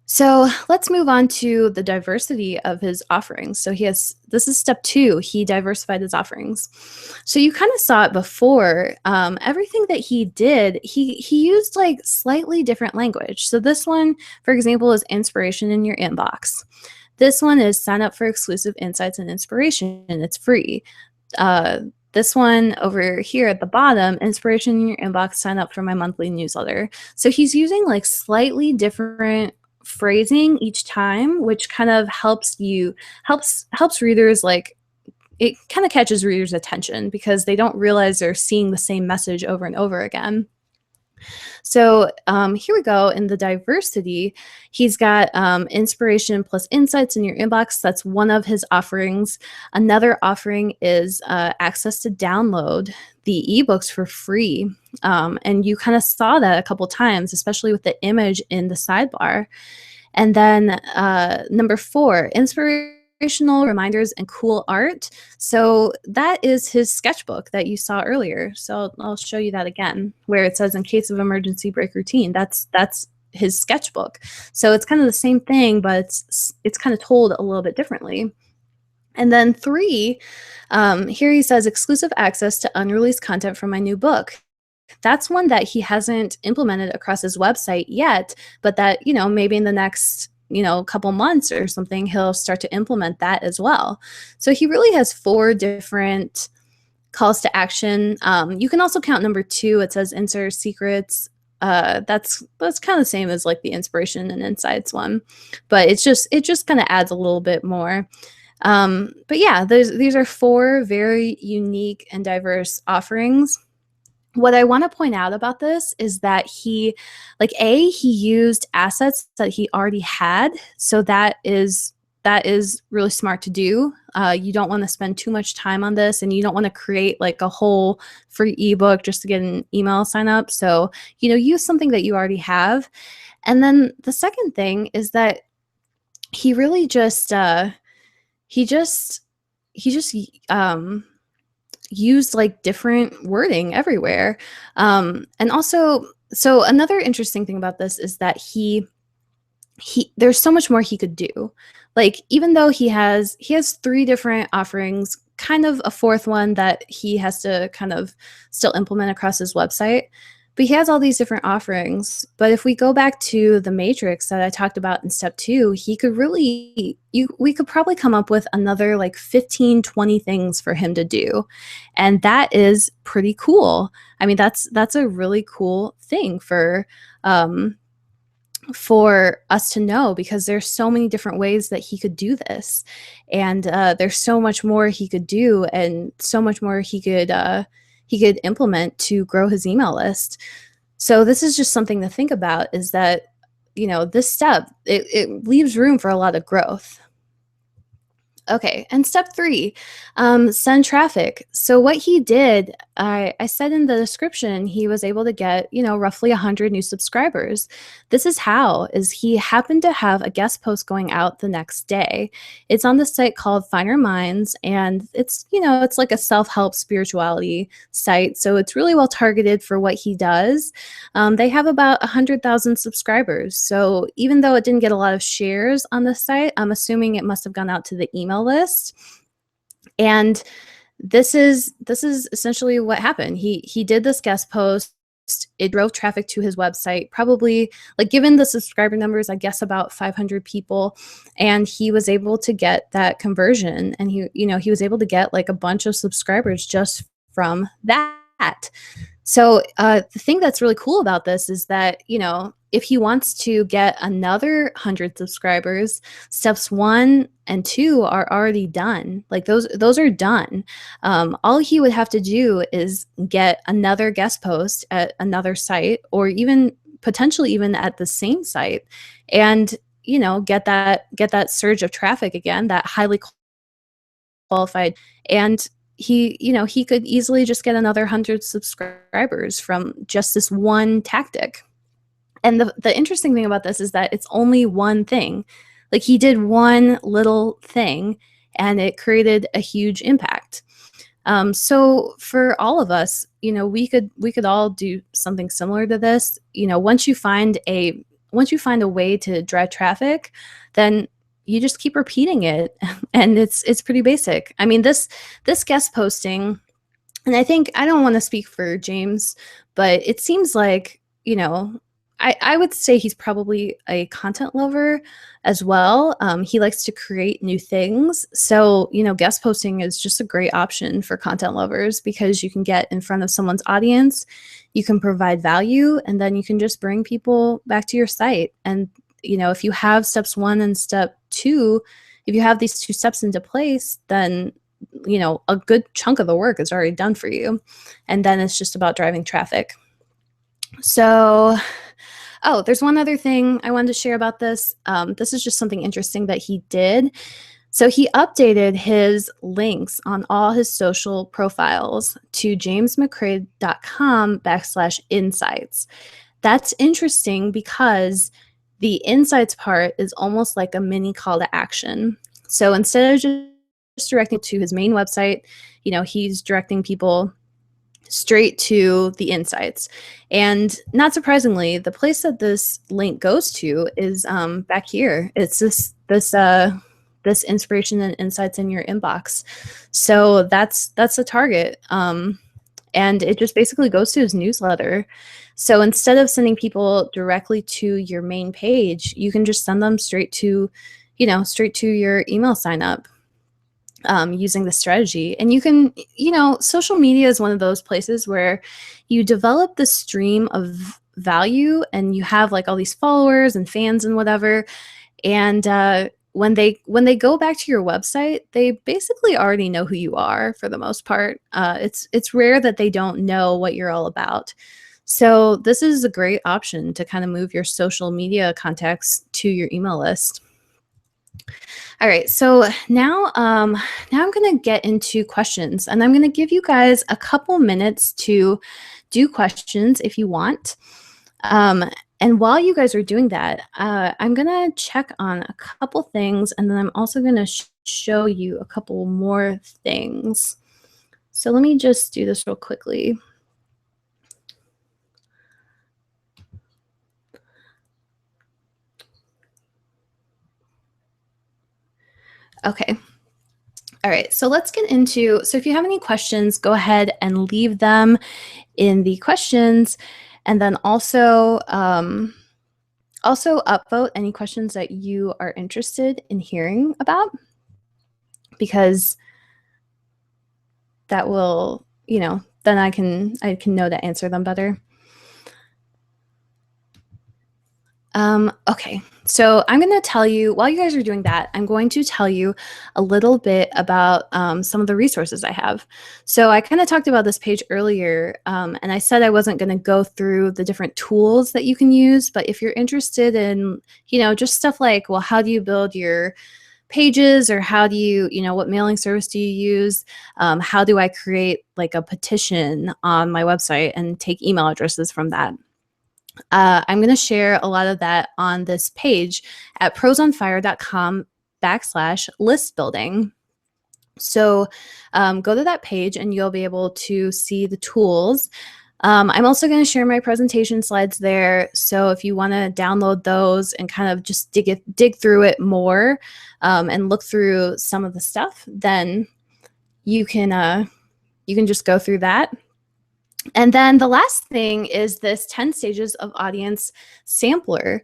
So let's move on to the diversity of his offerings. So this is step 2. He diversified his offerings. So you kind of saw it before. Everything that he did, he used like slightly different language. So this one, for example, is inspiration in your inbox. This one is sign up for exclusive insights and inspiration. It's free. This one over here at the bottom, inspiration in your inbox, sign up for my monthly newsletter. So he's using like slightly different phrasing each time, which kind of helps readers like it kind of catches readers' attention because they don't realize they're seeing the same message over and over again. So here we go in the diversity. He's got inspiration plus insights in your inbox. That's one of his offerings. Another offering is access to download the ebooks for free. And you kind of saw that a couple times, especially with the image in the sidebar. And then number 4, inspirational reminders and cool art. So that is his sketchbook that you saw earlier. So I'll show you that again, where it says in case of emergency break routine. That's his sketchbook. So it's kind of the same thing, but it's kind of told a little bit differently. And then 3, here he says exclusive access to unreleased content from my new book. That's one that he hasn't implemented across his website yet, but that, maybe in the next, couple months or something, he'll start to implement that as well. So he really has 4 different calls to action. You can also count number 2. It says insert secrets. That's kind of the same as like the inspiration and insights one, but it just kind of adds a little bit more. But yeah, these are 4 very unique and diverse offerings. What I want to point out about this is that he used assets that he already had. So that is really smart to do. You don't want to spend too much time on this, and you don't want to create like a whole free ebook just to get an email sign up. So, use something that you already have. And then the second thing is that he really just used like different wording everywhere. And also, so another interesting thing about this is that he there's so much more he could do. Like, even though he has 3 different offerings, kind of a 4th one that he has to kind of still implement across his website. But he has all these different offerings. But if we go back to the matrix that I talked about in step 2, we could probably come up with another like 15, 20 things for him to do. And that is pretty cool. I mean, that's a really cool thing for us to know, because there's so many different ways that he could do this. And there's so much more he could do, and so much more he could implement to grow his email list. So this is just something to think about, is that, this step, it leaves room for a lot of growth. Okay, and step 3, send traffic. So what he did, I said in the description, he was able to get, roughly 100 new subscribers. This is how, is he happened to have a guest post going out the next day. It's on the site called Finer Minds, and it's, it's like a self-help spirituality site. So it's really well targeted for what he does. They have about 100,000 subscribers. So even though it didn't get a lot of shares on the site, I'm assuming it must have gone out to the email list. And this is essentially what happened. He did this guest post. It drove traffic to his website, probably, like, given the subscriber numbers, I guess about 500 people, and he was able to get that conversion, and he was able to get like a bunch of subscribers just from that. So the thing that's really cool about this is that, if he wants to get another 100 subscribers, steps 1 and 2 are already done. Like, those are done. All he would have to do is get another guest post at another site, or even potentially even at the same site, and get that surge of traffic again, that highly qualified. And he could easily just get another 100 subscribers from just this one tactic. And the interesting thing about this is that it's only one thing. Like, he did one little thing, and it created a huge impact. So for all of us, we could all do something similar to this. Once you find a way to drive traffic, then you just keep repeating it, and it's pretty basic. I mean, this guest posting, and I don't want to speak for James, but it seems like, I would say he's probably a content lover as well. He likes to create new things. So, guest posting is just a great option for content lovers, because you can get in front of someone's audience, you can provide value, and then you can just bring people back to your site. And if you have steps 1 and step 2, if you have these 2 steps into place, then a good chunk of the work is already done for you. And then it's just about driving traffic. So, oh, there's one other thing I wanted to share about this. This is just something interesting that he did. So he updated his links on all his social profiles to jamesmccrae.com/insights. That's interesting because the insights part is almost like a mini call to action. So instead of just directing to his main website, he's directing people straight to the insights. And not surprisingly, the place that this link goes to is back here. It's this inspiration and insights in your inbox. So that's the target. And it just basically goes to his newsletter. So instead of sending people directly to your main page, you can just send them straight to your email sign up. Using this strategy. And you can, social media is one of those places where you develop the stream of value and you have like all these followers and fans and whatever. And when they go back to your website, they basically already know who you are for the most part. It's rare that they don't know what you're all about. So this is a great option to kind of move your social media contacts to your email list. All right, so now I'm going to get into questions, and I'm going to give you guys a couple minutes to do questions if you want. And while you guys are doing that, I'm going to check on a couple things, and then I'm also going to show you a couple more things. So let me just do this real quickly. Okay. All right, so let's get into, so if you have any questions, go ahead and leave them in the questions, and then also upvote any questions that you are interested in hearing about, because that will, then I can know to answer them better. Okay, so I'm going to tell you, while you guys are doing that, I'm going to tell you a little bit about some of the resources I have. So I kind of talked about this page earlier, and I said I wasn't going to go through the different tools that you can use, but if you're interested in, just stuff like, well, how do you build your pages, or how do you, what mailing service do you use? How do I create like a petition on my website and take email addresses from that? I'm going to share a lot of that on this page at prosonfire.com/list building. So go to that page and you'll be able to see the tools. I'm also going to share my presentation slides there. So if you want to download those and kind of just dig through it more and look through some of the stuff, then you can just go through that. And then the last thing is this 10 stages of audience sampler.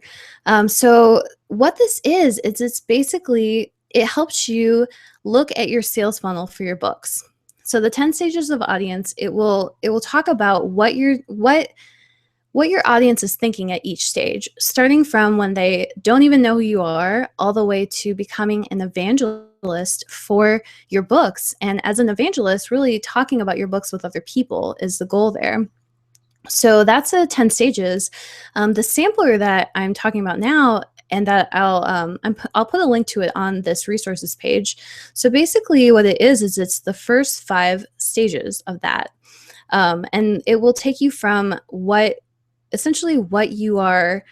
So what this is it's basically, it helps you look at your sales funnel for your books. So the 10 stages of audience, it will talk about what your audience is thinking at each stage, starting from when they don't even know who you are, all the way to becoming an evangelist for your books. And as an evangelist, really talking about your books with other people is the goal there. So that's the 10 stages. The sampler that I'm talking about now, and that I'll put a link to it on this resources page. So basically what it is it's the first 5 stages of that. And it will take you from what you are,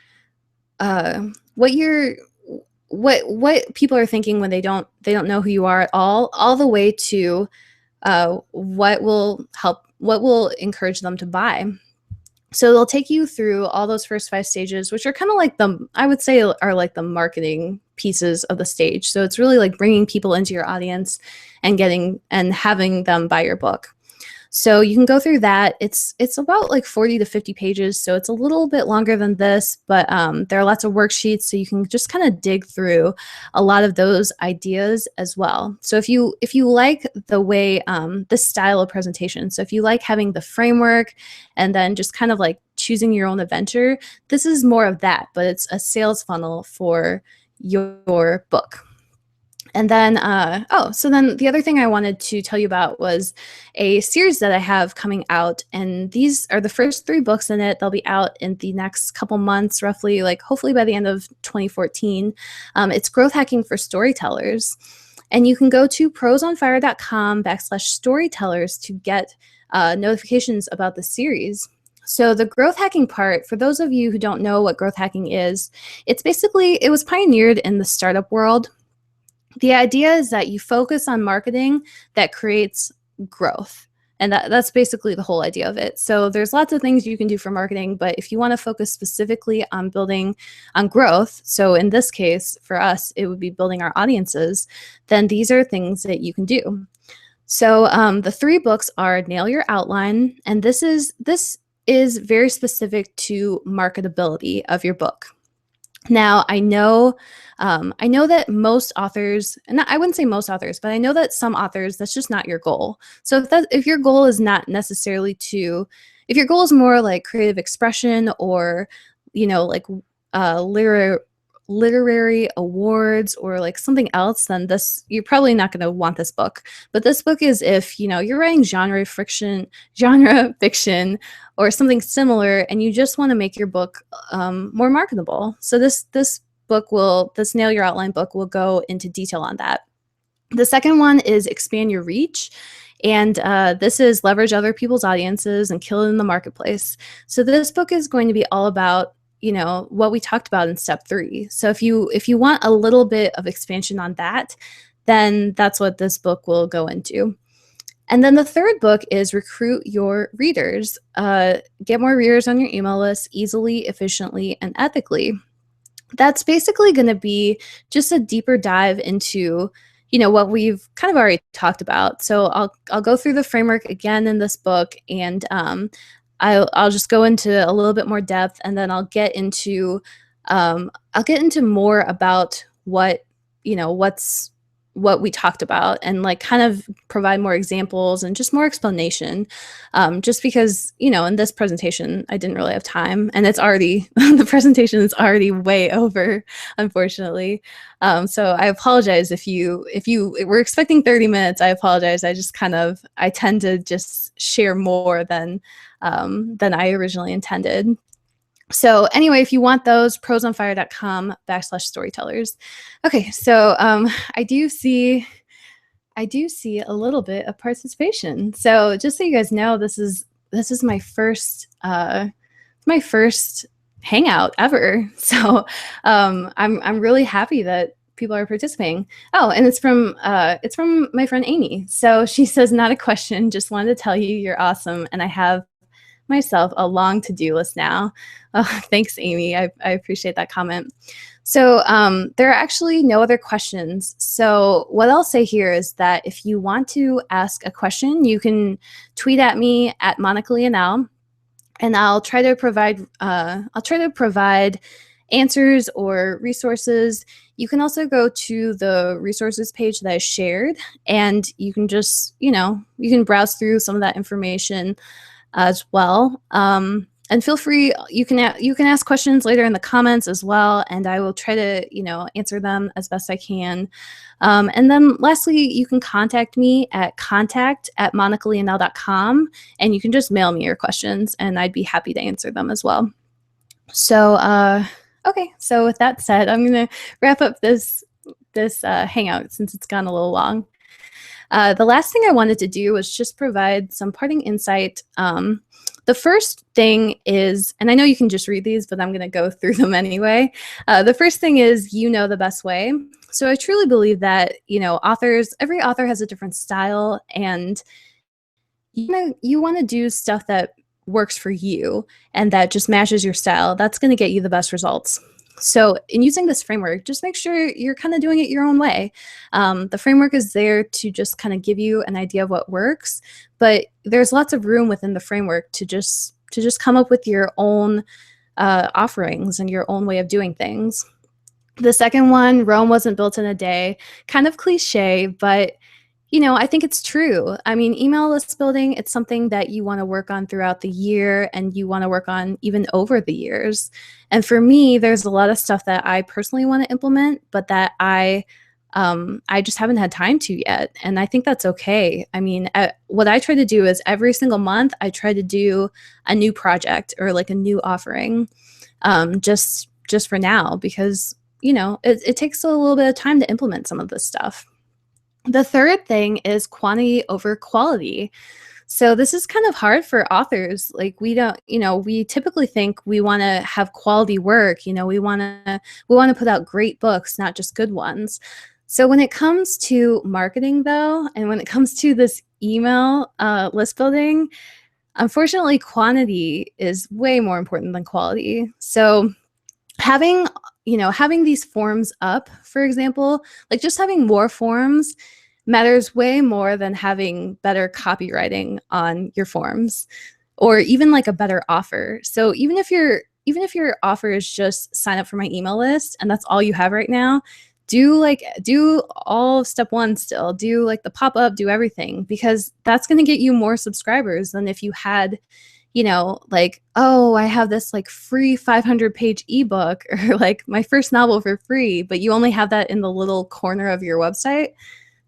what people are thinking when they don't know who you are at all the way to what will encourage them to buy. So they'll take you through all those first 5 stages, which are kind of like I would say are like the marketing pieces of the stage. So it's really like bringing people into your audience and having them buy your book. So you can go through that. It's about like 40 to 50 pages, so it's a little bit longer than this, but there are lots of worksheets, so you can just kind of dig through a lot of those ideas as well. So if you like the way this style of presentation, so if you like having the framework and then just kind of like choosing your own adventure, this is more of that, but it's a sales funnel for your book. And then, so then the other thing I wanted to tell you about was a series that I have coming out. And these are the first 3 books in it. They'll be out in the next couple months, roughly, like hopefully by the end of 2014. It's Growth Hacking for Storytellers. And you can go to prosonfire.com/storytellers to get notifications about the series. So the growth hacking part, for those of you who don't know what growth hacking is, it's basically, it was pioneered in the startup world. The idea is that you focus on marketing that creates growth. And that's basically the whole idea of it. So there's lots of things you can do for marketing, but if you want to focus specifically on building on growth, so in this case, for us, it would be building our audiences, then these are things that you can do. So the 3 books are Nail Your Outline, and this is very specific to marketability of your book. Now, I know that most authors, and I wouldn't say most authors, but I know that some authors, that's just not your goal. So if your goal is not necessarily if your goal is more like creative expression or, like literary awards or like something else, then you're probably not going to want this book. But this book is if, you're writing genre fiction or something similar, and you just want to make your book more marketable. So this Nail Your Outline book will go into detail on that. The second one is Expand Your Reach. And this is Leverage Other People's Audiences and Kill It in the Marketplace. So this book is going to be all about, what we talked about in step 3. So if you want a little bit of expansion on that, then that's what this book will go into. And then the third book is Recruit Your Readers. Get more readers on your email list easily, efficiently, and ethically. That's basically going to be just a deeper dive into, what we've kind of already talked about. So I'll go through the framework again in this book, and I'll just go into a little bit more depth, and then I'll get into more about what we talked about, and like kind of provide more examples and just more explanation, just because, in this presentation, I didn't really have time, and it's already, the presentation is already way over, unfortunately. So I apologize if you were expecting 30 minutes, I apologize. I tend to just share more than I originally intended. So anyway, if you want those, prosonfire.com/storytellers. Okay, so I do see a little bit of participation. So just so you guys know, this is my first hangout ever. So I'm really happy that people are participating. Oh, and it's from my friend Amy. So she says, not a question, just wanted to tell you you're awesome, and I have myself a long to-do list now. Oh, thanks, Amy. I appreciate that comment. So there are actually no other questions. So what I'll say here is that if you want to ask a question, you can tweet at me at Monica Leonel, and I'll try to provide answers or resources. You can also go to the resources page that I shared, and you can just, you can browse through some of that information as well. And feel free, you can ask questions later in the comments as well, and I will try to, answer them as best I can. And then lastly, you can contact me at contact@monicaleonel.com, and you can just mail me your questions, and I'd be happy to answer them as well. So, okay, so with that said, I'm going to wrap up this hangout since it's gone a little long. The last thing I wanted to do was just provide some parting insight. The first thing is, and I know you can just read these, but I'm going to go through them anyway. The first thing is, the best way. So I truly believe that, every author has a different style, and you want to do stuff that works for you and that just matches your style. That's going to get you the best results. So in using this framework, just make sure you're kind of doing it your own way. The framework is there to just kind of give you an idea of what works, but there's lots of room within the framework to just come up with your own offerings and your own way of doing things. The second one, Rome wasn't built in a day, kind of cliche, but I think it's true. I mean, email list building, it's something that you want to work on throughout the year and you want to work on even over the years. And for me, there's a lot of stuff that I personally want to implement, but that I just haven't had time to yet. And I think that's okay. I mean, what I try to do is every single month, I try to do a new project or like a new offering, just for now, because it takes a little bit of time to implement some of this stuff. The third thing is quantity over quality. So this is kind of hard for authors. Like we don't, we typically think we want to have quality work, we want to put out great books, not just good ones. So when it comes to marketing though, and when it comes to this email list building, unfortunately quantity is way more important than quality. So having having these forms up, for example, like just having more forms matters way more than having better copywriting on your forms, or even like a better offer. So even if your offer is just sign up for my email list and that's all you have right now, do all of step one, still do like the pop-up, do everything, because that's going to get you more subscribers than if you had like, oh, I have this like free 500-page ebook or like my first novel for free, but you only have that in the little corner of your website.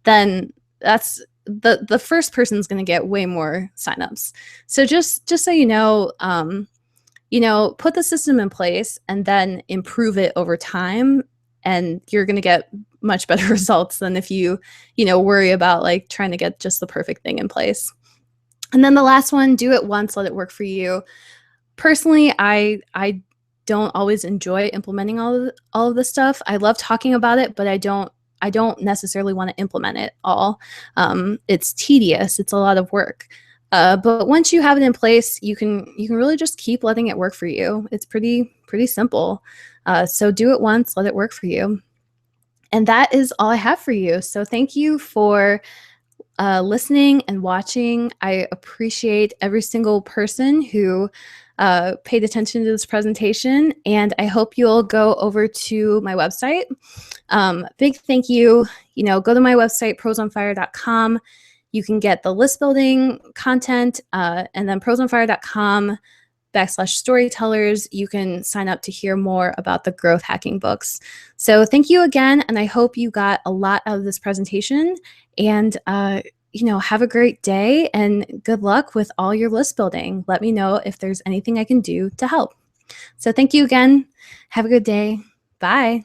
Then that's the first person's going to get way more signups. So just so put the system in place and then improve it over time, and you're going to get much better results than if you worry about like trying to get just the perfect thing in place. And then the last one, do it once, let it work for you. Personally, I don't always enjoy implementing all of this stuff. I love talking about it, but I don't necessarily want to implement it all. It's tedious. It's a lot of work. But once you have it in place, you can really just keep letting it work for you. It's pretty simple. So do it once, let it work for you. And that is all I have for you. So thank you for listening and watching. I appreciate every single person who paid attention to this presentation, and I hope you'll go over to my website. Big thank you. Go to my website, prosonfire.com. You can get the list building content, and then prosonfire.com/storytellers. You can sign up to hear more about the growth hacking books. So thank you again, and I hope you got a lot out of this presentation. And have a great day and good luck with all your list building. Let me know if there's anything I can do to help. So thank you again. Have a good day. Bye.